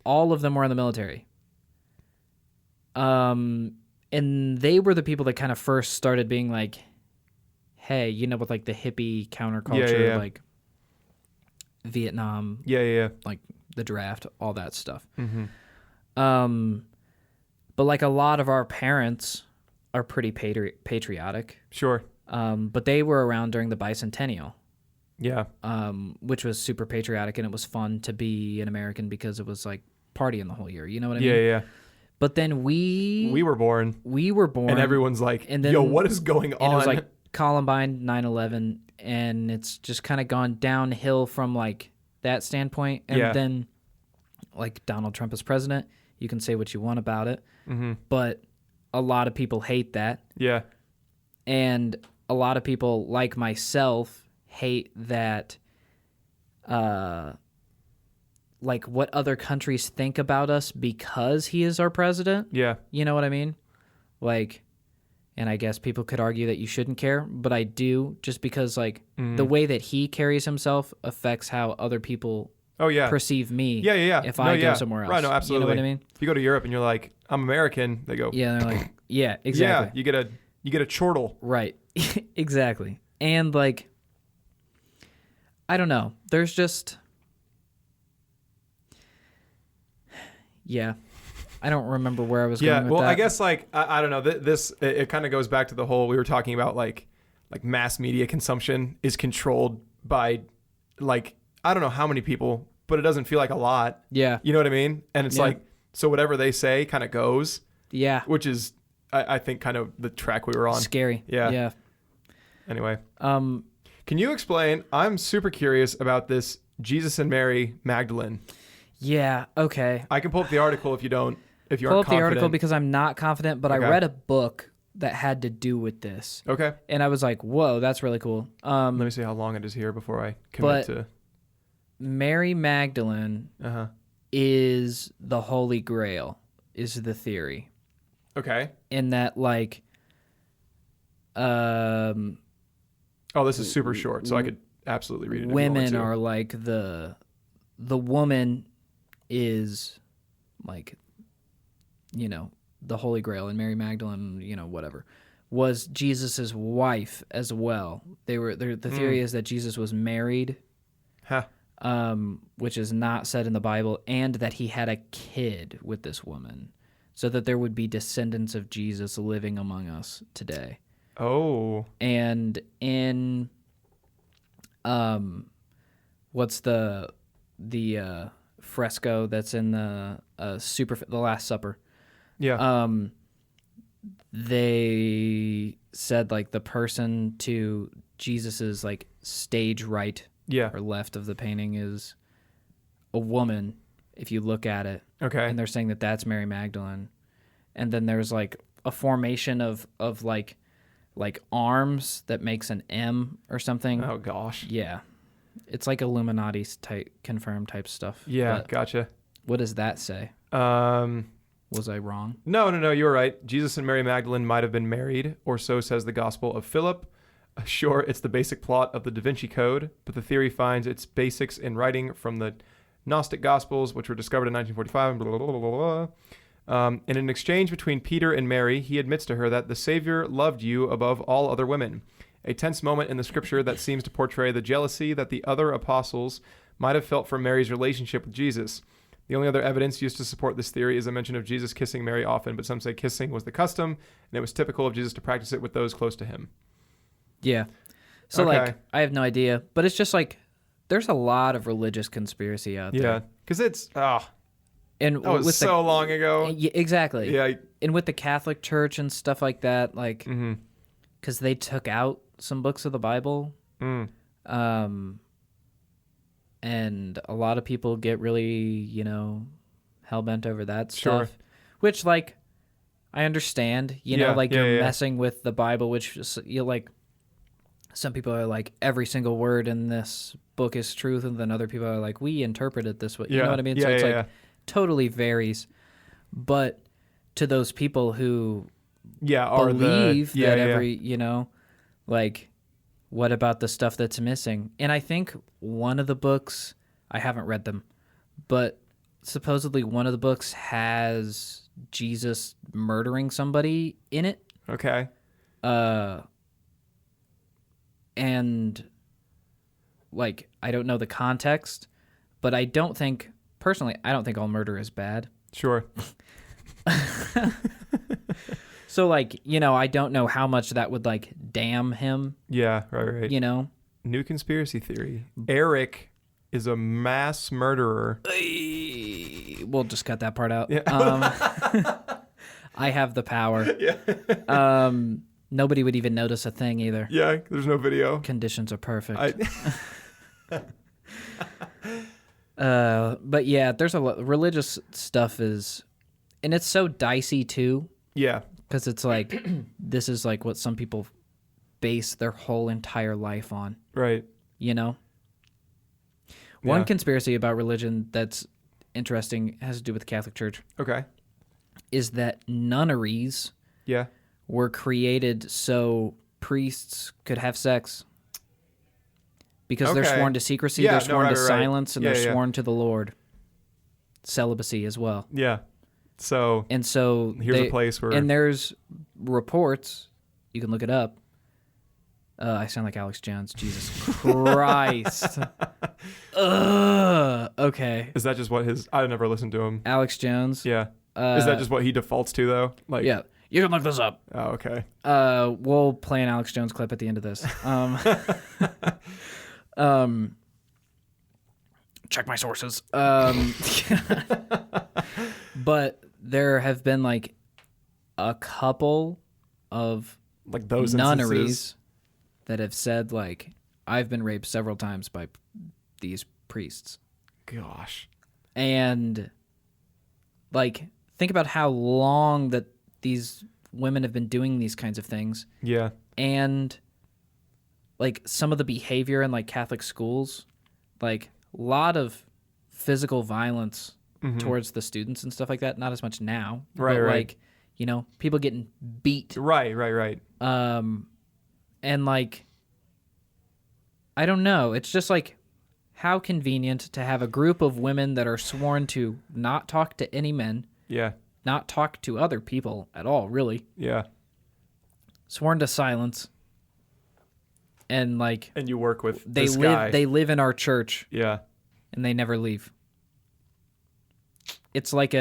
all of them were in the military. And they were the people that kind of first started being like, hey, with like the hippie counterculture, Yeah. like Vietnam, Yeah. like the draft, all that stuff. Mm-hmm. But like a lot of our parents are pretty patriotic. Sure. But they were around during the bicentennial. Yeah. Which was super patriotic, and it was fun to be an American because it was like partying the whole year. You know what I mean? Yeah. But then we were born, and everyone's like, and then, yo, what is going on? And it was like Columbine, 9/11, and it's just kind of gone downhill from like that standpoint. And then like Donald Trump is president, you can say what you want about it, but a lot of people hate that. Yeah. And a lot of people like myself hate that like what other countries think about us because he is our president. Yeah. You know what I mean? Like, and I guess people could argue that you shouldn't care, but I do, just because like the way that he carries himself affects how other people perceive me. Yeah. If I go somewhere else. Right, no, absolutely. You know what I mean? If you go to Europe and you're like, I'm American, they go, Yeah, they're like, yeah, exactly. Yeah, you get a chortle. Right. Exactly. And like, I don't know. There's just, yeah. I don't remember where I was going with that. I guess like, I don't know. It kind of goes back to the whole, we were talking about like mass media consumption is controlled by like, I don't know how many people, but it doesn't feel like a lot. Yeah. You know what I mean? And it's like, so whatever they say kind of goes. Yeah. Which is, I think, kind of the track we were on. Scary. Yeah. Yeah. Anyway. Can you explain? I'm super curious about this Jesus and Mary Magdalene. Yeah. Okay. I can pull up the article if you aren't Pull up confident. the article because I'm not confident, but Okay. I read a book that had to do with this. Okay. And I was like, whoa, that's really cool. Let me see how long it is here before I commit to. Mary Magdalene is the Holy Grail, is the theory. Okay. In that, like, this is super short, so I could absolutely read it. Women are like the woman is like, the Holy Grail, and Mary Magdalene, whatever, was Jesus's wife as well. The theory is that Jesus was married, which is not said in the Bible, and that he had a kid with this woman, so that there would be descendants of Jesus living among us today. Oh. And in what's the fresco that's in the the Last Supper? Yeah. They said like the person to Jesus's like stage right or left of the painting is a woman if you look at it. Okay. And they're saying that that's Mary Magdalene. And then there's like a formation of like arms that makes an M or something. Oh gosh. Yeah. It's like Illuminati type confirmed type stuff. Yeah, But gotcha. what does that say? Was I wrong? No, you were right. Jesus and Mary Magdalene might have been married, or so says the Gospel of Philip. Sure, it's the basic plot of the Da Vinci Code, but the theory finds its basics in writing from the Gnostic Gospels, which were discovered in 1945. Blah, blah, blah, blah, blah. In an exchange between Peter and Mary, he admits to her that the Savior loved you above all other women. A tense moment in the scripture that seems to portray the jealousy that the other apostles might have felt for Mary's relationship with Jesus. The only other evidence used to support this theory is a mention of Jesus kissing Mary often, but some say kissing was the custom, and it was typical of Jesus to practice it with those close to him. Yeah. So Okay. like I have no idea, but it's just like there's a lot of religious conspiracy out Yeah, there. because it's And that was with so long ago. yeah, exactly. Yeah. And with the Catholic Church and stuff like that, like Mm-hmm. because they took out some books of the Bible, Mm. and a lot of people get really, hell bent over that Sure. stuff, which like I understand, like Yeah, you're yeah. messing with the Bible, which you like. Some people are like every single word in this book is truth, and then other people are like we interpret it this way. You know what I mean? Yeah, So it's yeah, like yeah. totally varies. But to those people who Yeah, or believe the, yeah, that yeah. every, like, what about the stuff that's missing? And I think one of the books, I haven't read them, but supposedly one of the books has Jesus murdering somebody in it. Okay. And, like, I don't know the context, but I don't think all murder is bad. Sure. So, like, I don't know how much that would, like, damn him, Yeah, right. New conspiracy theory. Eric is a mass murderer. We'll just cut that part out. Yeah. I have the power. Yeah. Nobody would even notice a thing either. Yeah, there's no video. Conditions are perfect. I But yeah, there's a lot. Religious stuff is, and it's so dicey too, Yeah. because it's like this is like what some people base their whole entire life on. Right. One Yeah. conspiracy about religion that's interesting has to do with the Catholic Church Okay. is that nunneries Yeah. were created so priests could have sex. Because they're Okay. sworn to secrecy, Yeah, they're no, sworn right, to right. silence, and Yeah, they're yeah. sworn to the Lord. Celibacy as well. Yeah. So And so here's a place where and there's reports, you can look it up. I sound like Alex Jones. Jesus Christ. Okay. is that just what his I never listened to him. Alex Jones. Yeah. Is that just what he defaults to though? Like Yeah. You can look this up. Oh, okay. We'll play an Alex Jones clip at the end of this. Check my sources. But there have been like a couple of Like those nunneries instances. that have said like I've been raped several times by these priests. Gosh. And like think about how long that these women have been doing these kinds of things. Yeah. And like some of the behavior in like Catholic schools, like a lot of physical violence towards the students and stuff like that. Not as much now, Right, but right. like people getting beat, Right. and like I don't know. It's just like how convenient to have a group of women that are sworn to not talk to any men, Yeah. not talk to other people at all, really. Yeah. Sworn to silence. And like And you work with they this live guy. they live in our church Yeah. and they never leave. It's like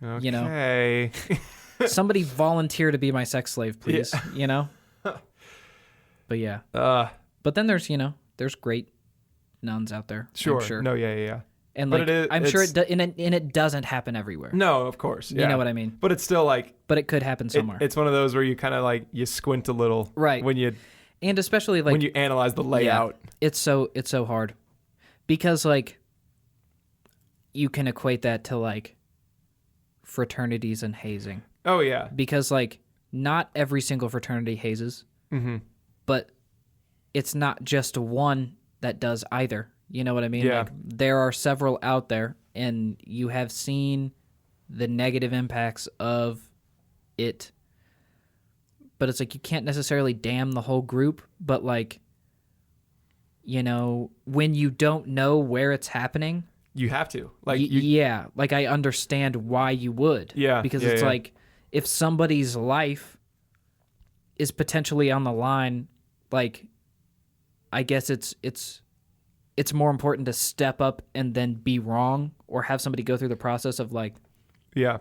Okay. somebody volunteer to be my sex slave, please. But yeah. But then there's there's great nuns out there. Sure. I'm sure. No, yeah. And But like it is- I'm sure it's- and it doesn't happen everywhere. No, of course. Yeah. You know what I mean? But it's still like But it could happen somewhere. it's one of those where you kind of like you squint a little Right. when you And especially like analyze the layout. it's so hard because like you can equate that to like fraternities and hazing Oh yeah. because like not every single fraternity hazes, but it's not just one that does either. You know what I mean? Yeah. Like, there are several out there, and you have seen the negative impacts of it. But it's like you can't necessarily damn the whole group, but like, when you don't know where it's happening, You have to. Like yeah, like I understand why you would. Yeah, Because yeah, it's yeah. like if somebody's life is potentially on the line, like I guess it's more important to step up and then be wrong or have somebody go through the process of like yeah.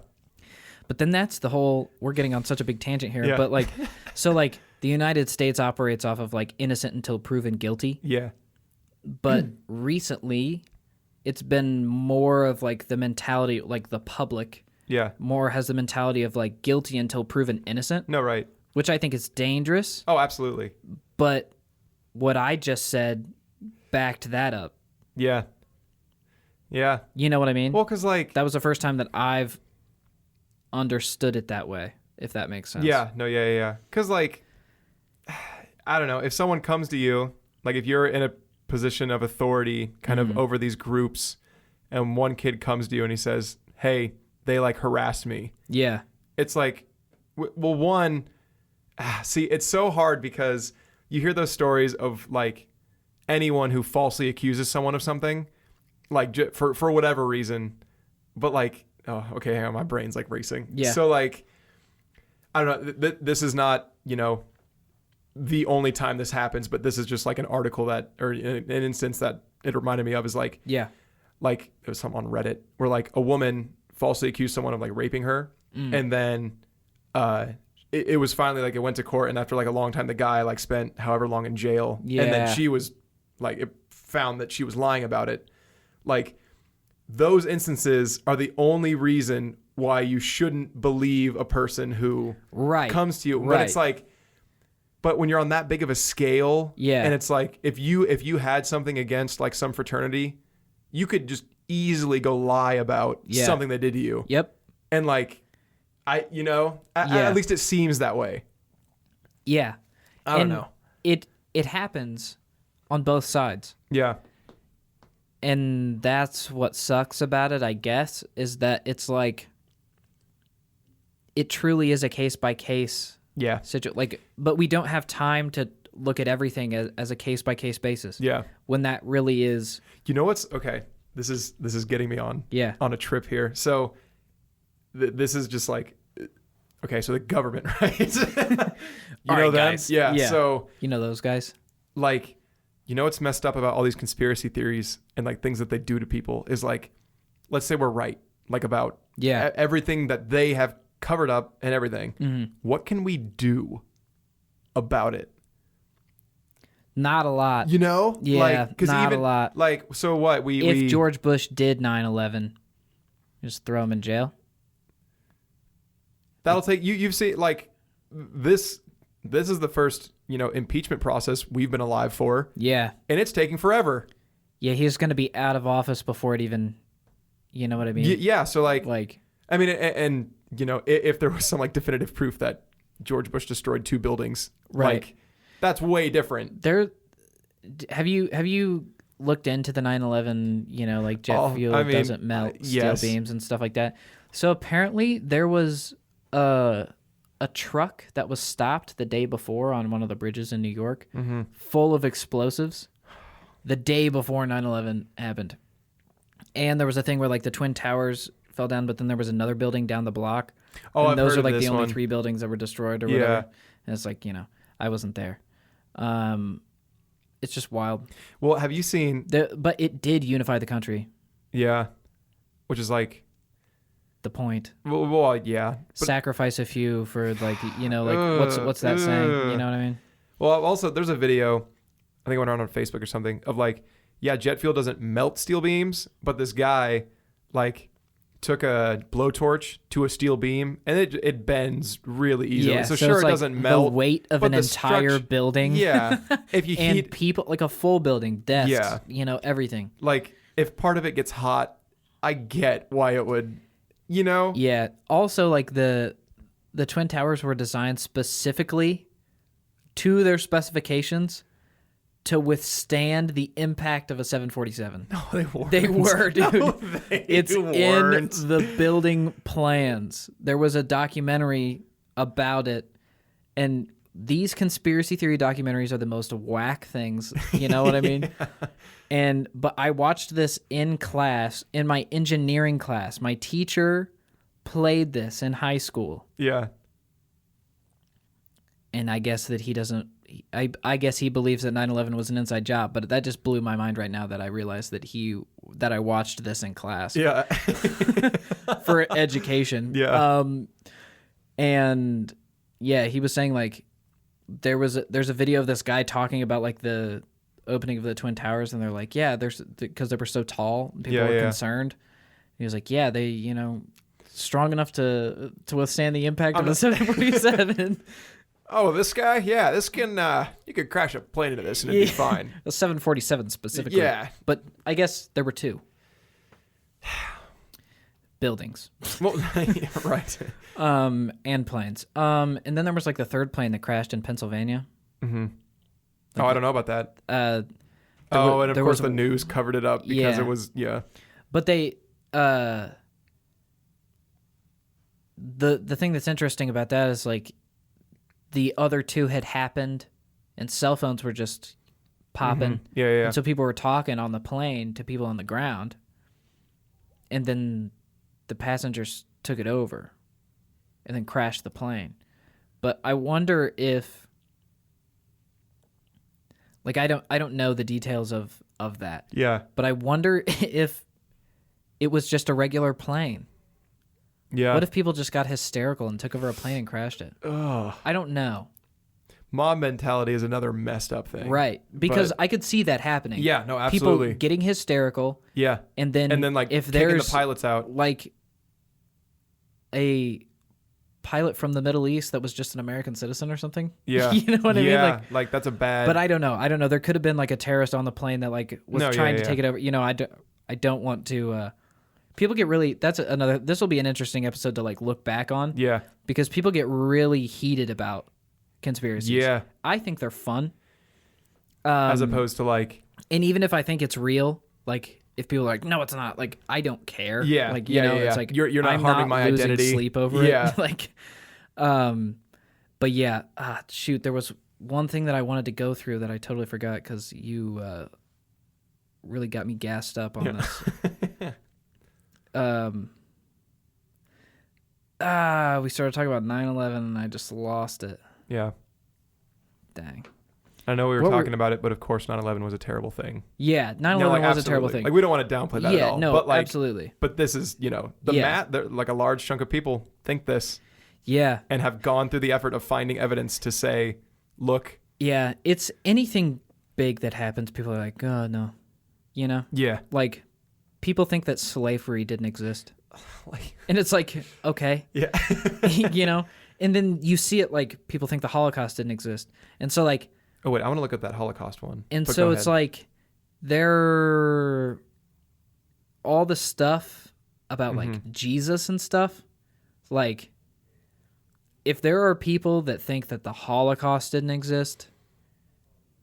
but then that's the whole we're getting on such a big tangent here. Yeah. But like so like the United States operates off of like innocent until proven guilty. Yeah. But recently, it's been more of like the mentality, like the public Yeah. more has the mentality of like guilty until proven innocent, No, right. which I think is dangerous. Oh, absolutely. But what I just said backed that up. Yeah. Yeah. You know what I mean? Well, because like, That was the first time that I've understood it that way, if that makes sense. yeah, no, yeah. Because like, I don't know, if someone comes to you, like if you're in a position of authority kind of over these groups, and one kid comes to you and he says, hey, they like harassed me. Yeah. It's like, well, one, see, it's so hard because you hear those stories of like anyone who falsely accuses someone of something, like for whatever reason, but like, oh, okay, hang on, my brain's like racing. Yeah. So like, I don't know, this is not, the only time this happens, but this is just like an article that, or an instance that it reminded me of is like, Yeah. like it was something on Reddit where like a woman falsely accused someone of like raping her, and then it was finally like it went to court, and after like a long time the guy like spent however long in jail, and Yeah. then she was like, it found that she was lying about it. Like those instances are the only reason why you shouldn't believe a person who Right. comes to you. But Right. it's like, but when you're on that big of a scale, Yeah. and it's like if you had something against like some fraternity, you could just easily go lie about Yeah. something they did to you. Yep. And like, at least it seems that way. Yeah. I don't And know. It happens on both sides. Yeah. And that's what sucks about it, I guess, is that it's like it truly is a case by case Yeah. like, but we don't have time to look at everything as a case by case basis. Yeah. When that really is. You know what's okay? This is getting me on a trip here. So this is just like, okay, so the government, right? you know them? Guys. Yeah. So You know those guys? like, what's messed up about all these conspiracy theories and like things that they do to people is like, let's say we're right, like about everything that they have covered up and everything. Mm-hmm. What can we do about it? Not a lot. Yeah, Not a lot. Like, so what? If George Bush did 9/11, just throw him in jail. That'll take you've seen like this is the first, impeachment process we've been alive for. Yeah. And it's taking forever. Yeah, he's going to be out of office before it even, you know what I mean? Yeah, so like I mean, and if there was some like definitive proof that George Bush destroyed 2 buildings, Right. like that's way different. Have you looked into the 9/11, like jet fuel doesn't melt steel yes. beams and stuff like that? So apparently there was a truck that was stopped the day before on one of the bridges in New York, full of explosives, the day before 9/11 happened. And there was a thing where like the Twin Towers fell down, but then there was another building down the block. Oh, and I've those heard are of like this the only one. 3 buildings that were destroyed or Yeah. whatever. And it's like, I wasn't there. It's just wild. Well, have you seen? But it did unify the country. Yeah, which is like, The point. well yeah. But, Sacrifice a few for like, what's that saying? You know what I mean? well, also there's a video, I think it went around on Facebook or something, of like, yeah, jet fuel doesn't melt steel beams, but this guy like took a blowtorch to a steel beam and it bends really easily. Yeah, so it's sure, it like doesn't melt. the weight of but an the entire struct- building. Yeah, if you and heat, people, like a full building, desks, Yeah. Everything. like if part of it gets hot, I get why it would, Yeah. Also, like the Twin Towers were designed specifically to their specifications to withstand the impact of a 747. No, they weren't. They were, dude. No, they It's weren't. in the building plans. There was a documentary about it, and these conspiracy theory documentaries are the most whack things. You know what I mean? But I watched this in class, in my engineering class. My teacher played this in high school, Yeah. and I guess that he doesn't. I guess he believes that 9/11 was an inside job, but that just blew my mind right now that I realized that I watched this in class. Yeah. For education. Yeah. And yeah, he was saying like there's a video of this guy talking about like the opening of the Twin Towers, and they're like, yeah, because they were so tall, people were concerned. He was like, yeah, they, strong enough to withstand the impact of the 747. Oh, this guy? Yeah, this can, you could crash a plane into this and it'd be fine. A 747 specifically. Yeah. But I guess there were two. Buildings. Well, yeah, right. And planes. And then there was like the third plane that crashed in Pennsylvania. Mm-hmm. I don't know about that. And of course the news covered it up because it was, But they, the thing that's interesting about that is like the other two had happened and cell phones were just popping. Mm-hmm. Yeah. And so people were talking on the plane to people on the ground. And then the passengers took it over and then crashed the plane. But I wonder if, like, I don't know the details of that. Yeah. But I wonder if it was just a regular plane. Yeah. What if people just got hysterical and took over a plane and crashed it? Ugh. I don't know. Mob mentality is another messed up thing. Right. Because I could see that happening. Yeah, no, absolutely. People getting hysterical. Yeah. And then like if kicking there's the pilots out. Like a pilot from the Middle East that was just an American citizen or something. Yeah. You know what I mean? Yeah, like that's a bad. But I don't know. There could have been like a terrorist on the plane that like was trying to take it over. I don't want to. People get really. This will be an interesting episode to like look back on. Yeah. Because people get really heated about conspiracies. Yeah. I think they're fun. As opposed to like. And even if I think it's real, like if people are like, no, it's not. Like I don't care. Yeah. Like it's like you're not I'm harming not my losing identity. Sleep over Yeah. it. Like, but yeah. Shoot, there was one thing that I wanted to go through that I totally forgot because you really got me gassed up on this. We started talking about 9/11 and I just lost it. Yeah. Dang. I know we were talking about it, but of course 9/11 was a terrible thing. Yeah, 9/11 was a terrible thing. Like we don't want to downplay that at all. No, but like, absolutely. But this is, like a large chunk of people think this. Yeah. And have gone through the effort of finding evidence to say, look. Yeah, it's anything big that happens, people are like, oh, no. Yeah. Like, people think that slavery didn't exist. And it's like, okay. Yeah. And then you see it like people think the Holocaust didn't exist. And so like. Oh, wait, I want to look up that Holocaust one. And so it's like all the stuff about like Jesus and stuff, like if there are people that think that the Holocaust didn't exist,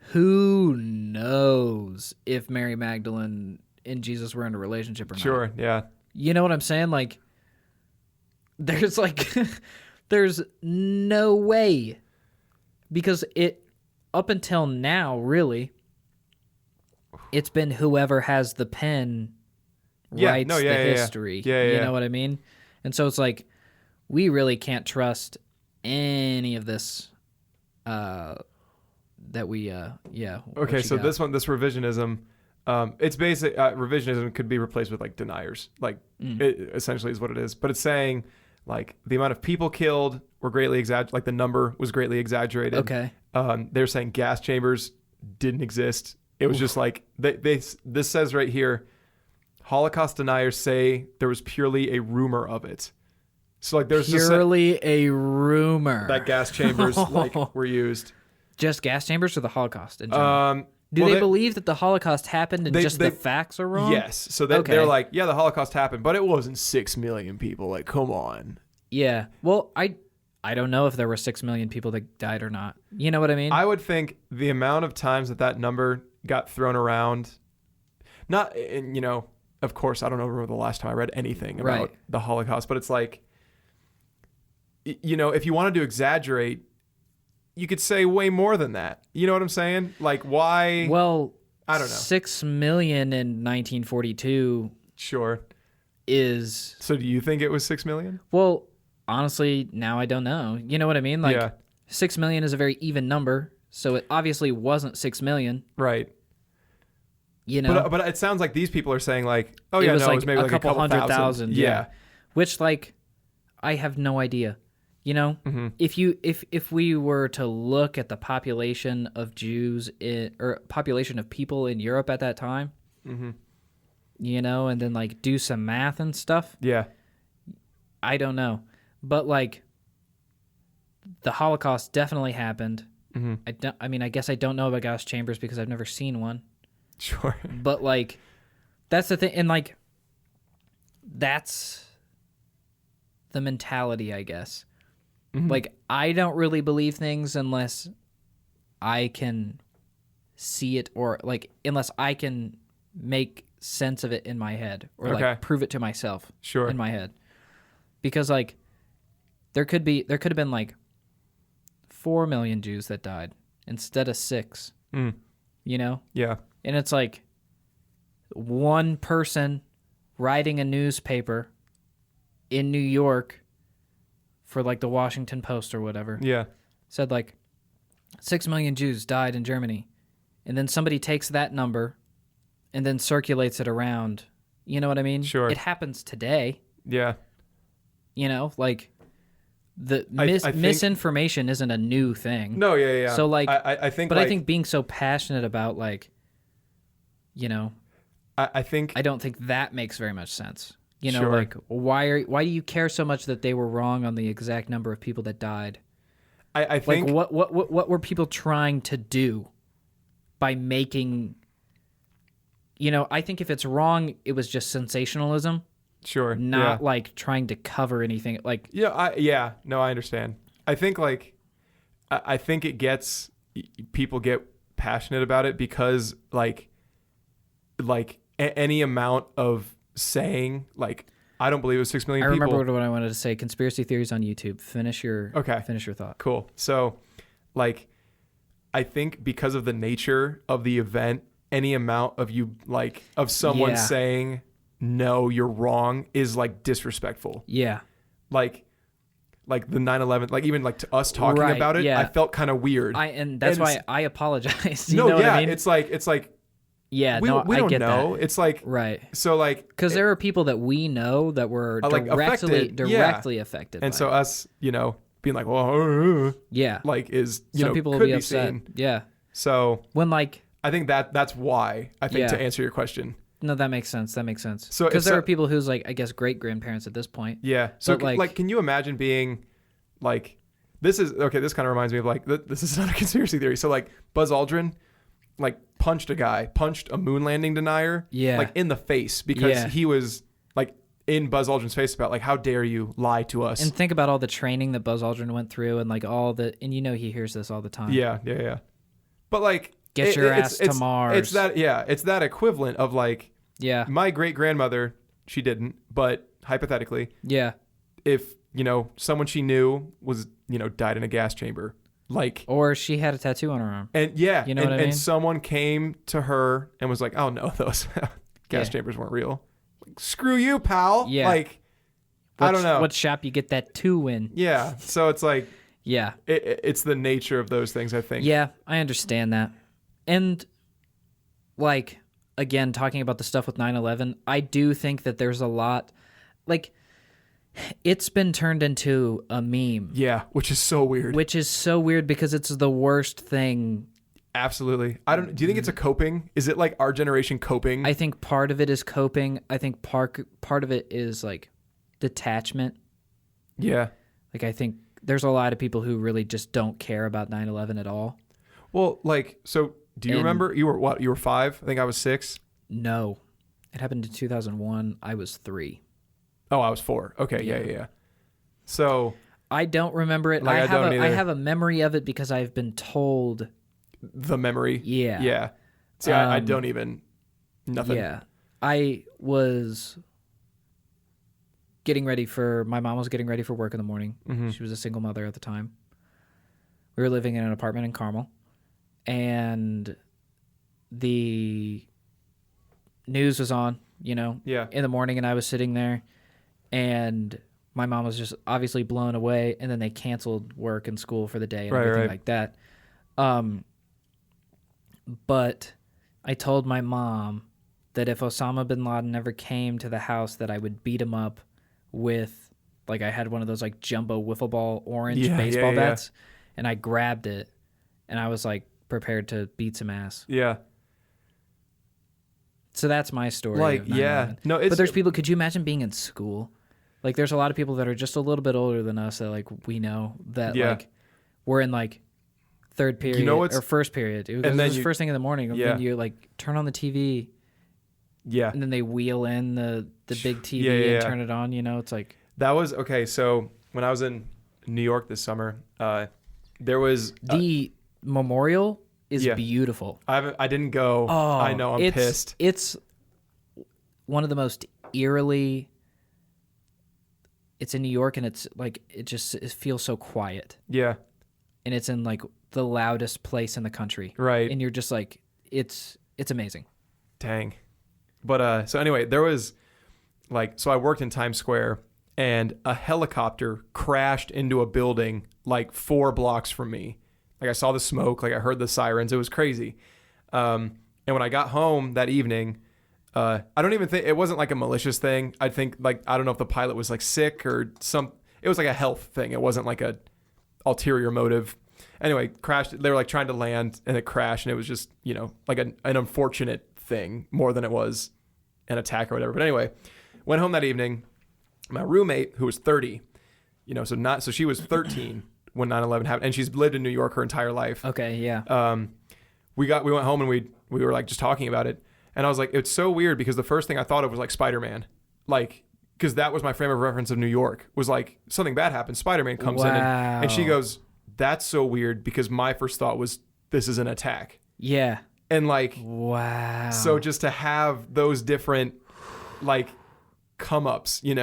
who knows if Mary Magdalene and Jesus were in a relationship or not. Sure, yeah. You know what I'm saying? Like, there's like, there's no way. Because up until now, really, it's been whoever has the pen writes the history. Yeah. You know what I mean? And so it's like, we really can't trust any of this that we, Okay, so this revisionism, it's basic, revisionism could be replaced with like deniers. Like it essentially is what it is. But it's saying like the amount of people killed were greatly exaggerated, like the number was greatly exaggerated. Okay. They're saying gas chambers didn't exist. It was just like, this says right here, Holocaust deniers say there was purely a rumor of it. So like there's purely a rumor that gas chambers like were used. Just gas chambers or the Holocaust in general? Do they believe that the Holocaust happened and the facts are wrong? Yes. So they're like, yeah, the Holocaust happened, but it wasn't 6 million people. Like, come on. Yeah. Well, I don't know if there were 6 million people that died or not. You know what I mean? I would think the amount of times that number got thrown around, of course, I don't remember the last time I read anything about the Holocaust, but it's like, if you wanted to exaggerate, you could say way more than that. You know what I'm saying? Like, why? Well, I don't know. 6 million in 1942 sure is... So do you think it was 6 million? Well, honestly, now I don't know. You know what I mean? Like, 6 million is a very even number, so it obviously wasn't 6 million. Right. But it sounds like these people are saying like, oh yeah, it was maybe like a couple 100,000. Yeah. Which like, I have no idea. You know, Mm-hmm. if we were to look at the population of Jews or population of people in Europe at that time, Mm-hmm. you know, and then like do some math and stuff, Yeah. I don't know, but like the Holocaust definitely happened. Mm-hmm. I guess I don't know about gas chambers because I've never seen one, Sure. but like that's the thing, and like that's the mentality, I guess. Mm-hmm. Like, I don't really believe things unless I can see it, or like unless I can make sense of it in my head, or Okay. like prove it to myself Sure. in my head. Because like there could have been like 4 million Jews that died instead of 6. You know? Yeah. And it's like one person writing a newspaper in New York for like the Washington Post or whatever Yeah. said like 6 million Jews died in Germany. And then somebody takes that number and then circulates it around. You know what I mean? Sure. It happens today. Yeah. You know, like the I think- misinformation isn't a new thing. No, yeah. So like, I think, but like, I think being so passionate about like, you know, I think, I don't think that makes very much sense. You know, Sure. like why do you care so much that they were wrong on the exact number of people that died? I think, Like what were people trying to do by making? You know, I think if it's wrong, it was just sensationalism, sure. not yeah. like trying to cover anything. Like No, I understand. I think like, I think it gets, people get passionate about it because like any amount of saying like, I don't believe it was 6 million I people. remember what I wanted to say. Conspiracy theories on YouTube. Finish your thought. Cool. So, like, I think because of the nature of the event, any amount of someone Yeah. saying, no, you're wrong is like disrespectful. Yeah. Like the 9/11, like even like to us talking Right, about it, yeah. I felt kind of weird. And that's why I apologize. You no, know yeah, what I mean? it's like, yeah, we no, don't I get know. that. It's like, Right. so like, Because there are people that we know that were like, affected, directly affected. and by so it. us, being like, Yeah. like is, Some people will could be upset. seen. Yeah. So When like, I think that's why I think Yeah. to answer your question. no, that makes sense. So Because there if are people whose like, I guess, great grandparents at this point. Yeah. So But, like, can you imagine being like, this kind of reminds me of like, this is not a conspiracy theory. So like Buzz Aldrin, like punched a moon landing denier, Yeah. like in the face because Yeah. he was like in Buzz Aldrin's face about like, how dare you lie to us? And think about all the training that Buzz Aldrin went through, and like and you know he hears this all the time. Yeah. But like, Get your ass to Mars. It's that equivalent of like, Yeah. my great grandmother, she didn't, but hypothetically, Yeah. if someone she knew was died in a gas chamber, like, Or she had a tattoo on her arm. and yeah, You know what I mean? and someone came to her and was like, oh no, those gas Yeah. chambers weren't real. Like, screw you, pal. Yeah. Like, I don't know. What shop you get that too in? Yeah. So it's like, Yeah. it's the nature of those things, I think. Yeah, I understand that. And like again, talking about the stuff with 9/11, I do think that there's a lot like it's been turned into a meme. Yeah, which is so weird. Which is so weird because it's the worst thing. Absolutely. Do you think it's a coping? Is it like our generation coping? I think part of it is coping. I think part of it is like detachment. Yeah. Like I think there's a lot of people who really just don't care about 9/11 at all. Well, like, so do you remember you were what? You were 5? I think I was 6. No. It happened in 2001. I was 3. Oh, I was 4. Okay, yeah. So I don't remember it. Like, I have a memory of it because I've been told. the memory. Yeah. Yeah. See, I don't even nothing. Yeah. I was my mom was getting ready for work in the morning. Mm-hmm. She was a single mother at the time. We were living in an apartment in Carmel, and the news was on, Yeah. in the morning, and I was sitting there, and my mom was just obviously blown away, and then they canceled work and school for the day and everything like that. But I told my mom that if Osama bin Laden ever came to the house, that I would beat him up with Like I had one of those like jumbo wiffle ball orange Yeah, baseball yeah, yeah. bats, and I grabbed it, and I was like prepared to beat some ass. Yeah. So that's my story. Like, of yeah. 9/11. No, but it's there's people. Could you imagine being in school? Like, there's a lot of people that are just a little bit older than us that like we know that Yeah. like we're in like third period what's- or first period. It was, and then it was you- first thing in the morning. Yeah. And you like turn on the TV, yeah. and then they wheel in the big TV Yeah, yeah, and yeah. turn it on. You know, it's like That was okay. So when I was in New York this summer, there was the memorial is yeah. beautiful. I didn't go. Oh, I know. I'm pissed. It's one of the most eerily. It's in New York, and it's like it feels so quiet, Yeah. and it's in like the loudest place in the country, Right. and you're just like it's amazing. Dang. But so anyway, there was like so I worked in Times Square, and a helicopter crashed into a building like 4 blocks from me. Like I saw the smoke, like I heard the sirens. It was crazy. And when I got home that evening, I don't even think it wasn't like a malicious thing. I think like I don't know if the pilot was like sick or some. It was like a health thing. It wasn't like a ulterior motive. Anyway, crashed. They were like trying to land, and it crashed, and it was just like an unfortunate thing more than it was an attack or whatever. But anyway, went home that evening. My roommate, who was 30, so she was 13 when 9/11 happened, and she's lived in New York her entire life. Okay, yeah. We went home and we were like just talking about it, and I was like, it's so weird because the first thing I thought of was like Spider-Man, like because that was my frame of reference of New York was like something bad happened, Spider-Man comes in, and she goes, that's so weird because my first thought was this is an attack, Yeah. and like Wow. so just to have those different like come ups, just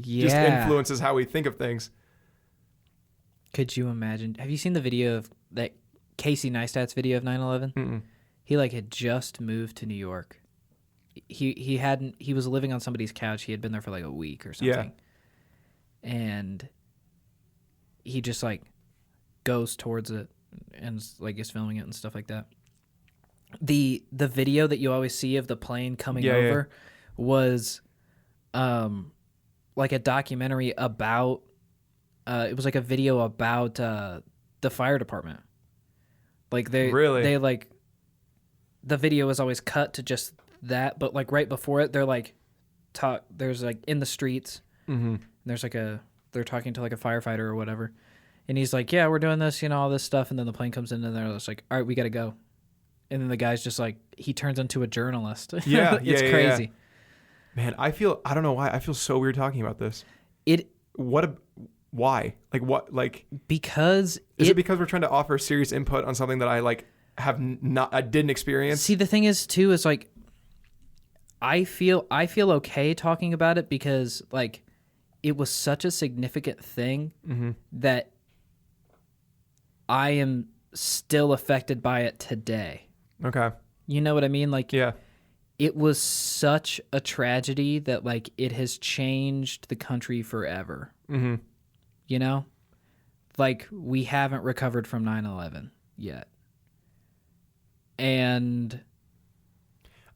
Yeah. influences how we think of things. Could you imagine? Have you seen the video of that Casey Neistat's video of 9/11? Mm-mm. He like had just moved to New York. He was living on somebody's couch. He had been there for like a week or something. Yeah. And he just like goes towards it and like is filming it and stuff like that. The video that you always see of the plane coming over was like a documentary about it was like a video about the fire department. Like they like the video is always cut to just that, but like right before it they're like there's like in the streets. Mm-hmm. There's like they're talking to like a firefighter or whatever. And he's like, yeah, we're doing this, all this stuff. And then the plane comes in and they're just like, all right, we got to go. And then the guy's just like, he turns into a journalist. Yeah. It's crazy. Man, I don't know why. I feel so weird talking about this. Why? Like what? Like, Because is it because we're trying to offer serious input on something that I like I didn't experience? See, the thing is too, is like, I feel okay talking about it because like, it was such a significant thing that I am still affected by it today. Okay. You know what I mean? Like, Yeah. it was such a tragedy that like it has changed the country forever. Mm-hmm. Like we haven't recovered from 9/11 yet. And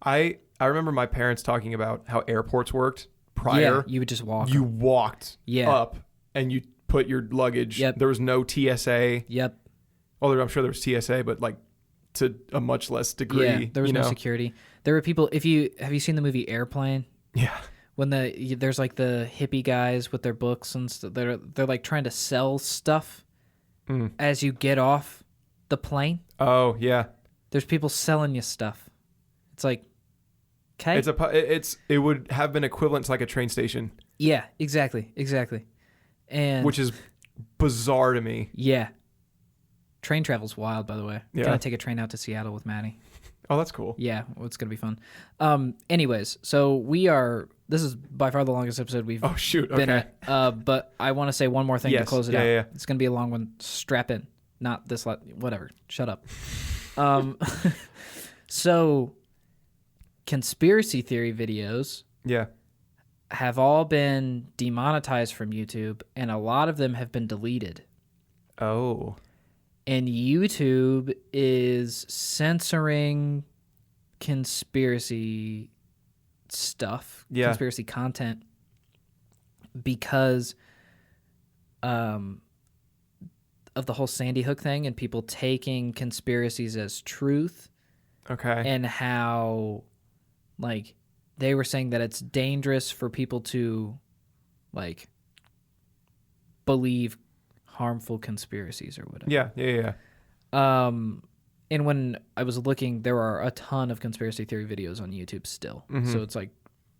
I remember my parents talking about how airports worked prior. yeah, you would just walk. You walked Yeah. up and you put your luggage. Yep. There was no TSA. Yep. Well, I'm sure there was TSA, but like to a much less degree. Yeah, there was no security. There were people. Have you seen the movie Airplane? Yeah. When there's like the hippie guys with their books and stuff. They're like trying to sell stuff as you get off the plane. Oh yeah. There's people selling you stuff. It's like, okay. It would have been equivalent to like a train station. Yeah, exactly. And Which is bizarre to me. yeah. Train travel's wild, by the way. Yeah. Gonna take a train out to Seattle with Maddie. Oh, that's cool. Yeah, well, it's gonna be fun. Anyways, so this is by far the longest episode we've Oh shoot. been Okay. at. But I want to say one more thing to Yes. close it Yeah, out. yeah. It's gonna be a long one. Strap in. Not this whatever. Shut up. So conspiracy theory videos Yeah. have all been demonetized from YouTube, and a lot of them have been deleted. Oh. And YouTube is censoring conspiracy stuff, Yeah. conspiracy content, because of the whole Sandy Hook thing and people taking conspiracies as truth. Okay. And how, like, they were saying that it's dangerous for people to, like, believe harmful conspiracies or whatever. Yeah. And when I was looking, there are a ton of conspiracy theory videos on YouTube still. Mm-hmm. So it's like,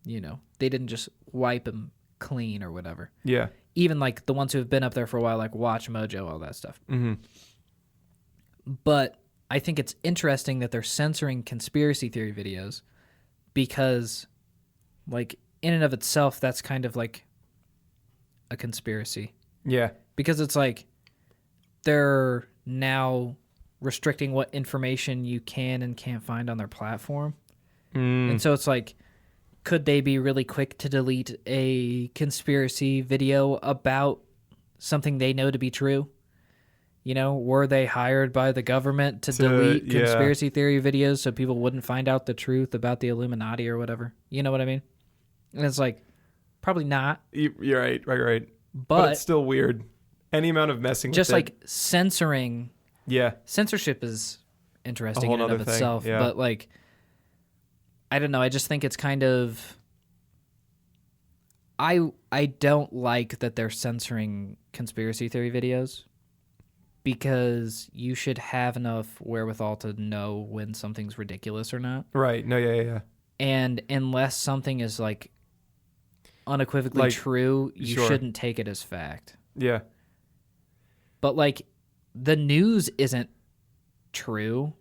they didn't just wipe them clean or whatever. Yeah. Even, like, the ones who have been up there for a while, like Watch Mojo, all that stuff. Mm-hmm. But I think it's interesting that they're censoring conspiracy theory videos because, like, in and of itself, that's kind of like a conspiracy. Yeah. Because it's like they're now restricting what information you can and can't find on their platform. And so it's like, could they be really quick to delete a conspiracy video about something they know to be true? Were they hired by the government to delete conspiracy theory videos so people wouldn't find out the truth about the Illuminati or whatever? You know what I mean? And it's like, probably not. You're right. But it's still weird. Any amount of messing with just it. like censoring. Yeah. Censorship is interesting in and of thing. itself. Yeah. But, like, I don't know. I just think it's kind of... I don't like that they're censoring conspiracy theory videos. Because you should have enough wherewithal to know when something's ridiculous or not. Right. No, yeah. And unless something is, like, unequivocally true, you shouldn't take it as fact. Yeah. But, like, the news isn't true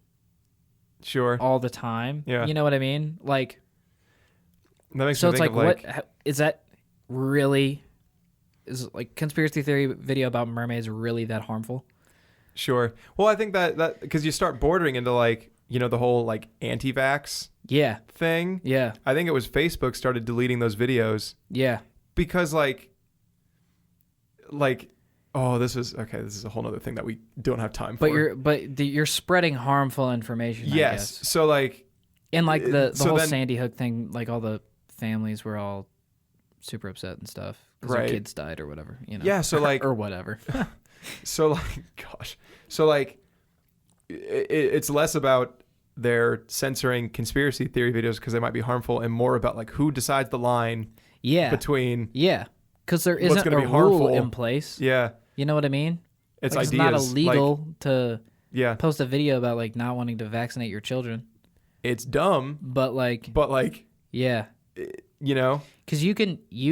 Sure. all the time. Yeah. You know what I mean? Like, That makes so me it's think like, of, what is that really? Is, like, conspiracy theory video about mermaids really that harmful? Sure. Well, I think that because you start bordering into, like, the whole, like, anti-vax thing. Yeah. I think it was Facebook started deleting those videos. Yeah. Because, like, oh, this is a whole other thing that we don't have time for. You're spreading harmful information. Yes. I guess. So, like, and, like, the whole then, Sandy Hook thing, like, all the families were all super upset and stuff because their kids died or whatever. Yeah. So, like, or whatever. So, like, gosh. So, like, it's less about their censoring conspiracy theory videos because they might be harmful and more about, like, who decides the line between... Yeah. Because there what's isn't gonna a be harmful. rule in place. Yeah. You know what I mean? It's like, ideas. It's not illegal to post a video about, like, not wanting to vaccinate your children. It's dumb. But, like... Yeah. Because you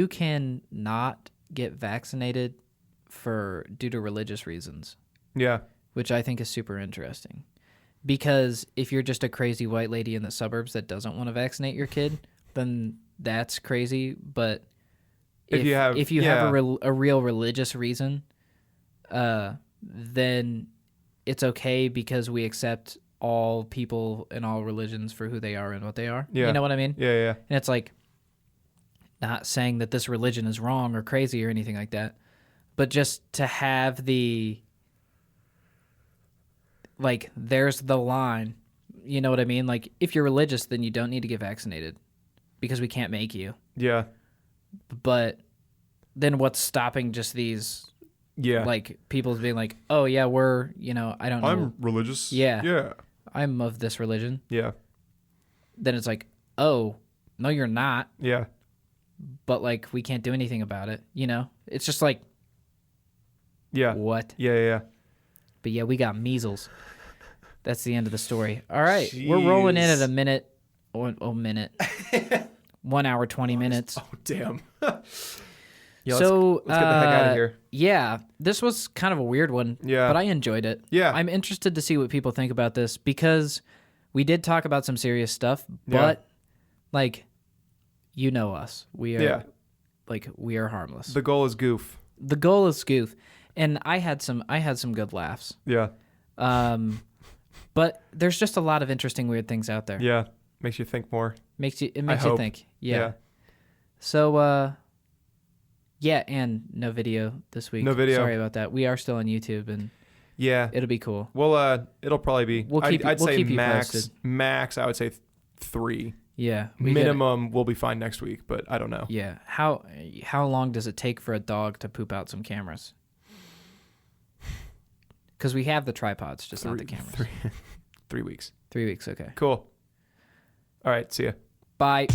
can not get vaccinated due to religious reasons. Yeah. Which I think is super interesting. Because if you're just a crazy white lady in the suburbs that doesn't want to vaccinate your kid, then that's crazy. But if you have a real religious reason, then it's okay because we accept all people and all religions for who they are and what they are. Yeah. You know what I mean? Yeah. And it's like not saying that this religion is wrong or crazy or anything like that, but just to have there's the line. You know what I mean? Like, if you're religious, then you don't need to get vaccinated because we can't make you. Yeah. But then what's stopping just these, like, people being like, oh, yeah, we're, I don't know. I'm religious. Yeah. Yeah. I'm of this religion. Yeah. Then it's like, oh, no, you're not. Yeah. But, like, we can't do anything about it. It's just like, what? Yeah. But yeah, we got measles. That's the end of the story. All right. Jeez. We're rolling in at a minute. Minute. 1 hour, 20 minutes. Oh, damn. Let's get the heck out of here. Yeah, this was kind of a weird one. Yeah. But I enjoyed it. Yeah. I'm interested to see what people think about this because we did talk about some serious stuff, but like, us. We are we are harmless. The goal is goof. The goal is goof. And I had some good laughs. Yeah. But there's just a lot of interesting weird things out there. Yeah. Makes you think more. It makes you think. Yeah. So and no video this week. No video. Sorry about that. We are still on YouTube and it'll be cool. Well, it'll probably be. I'd say keep you max. posted. Max, I would say 3. Yeah. Minimum, we'll be fine next week, but I don't know. Yeah. How long does it take for a dog to poop out some cameras? Because we have the tripods, just not the cameras. 3 weeks. 3 weeks, okay. Cool. All right, see ya. Bye.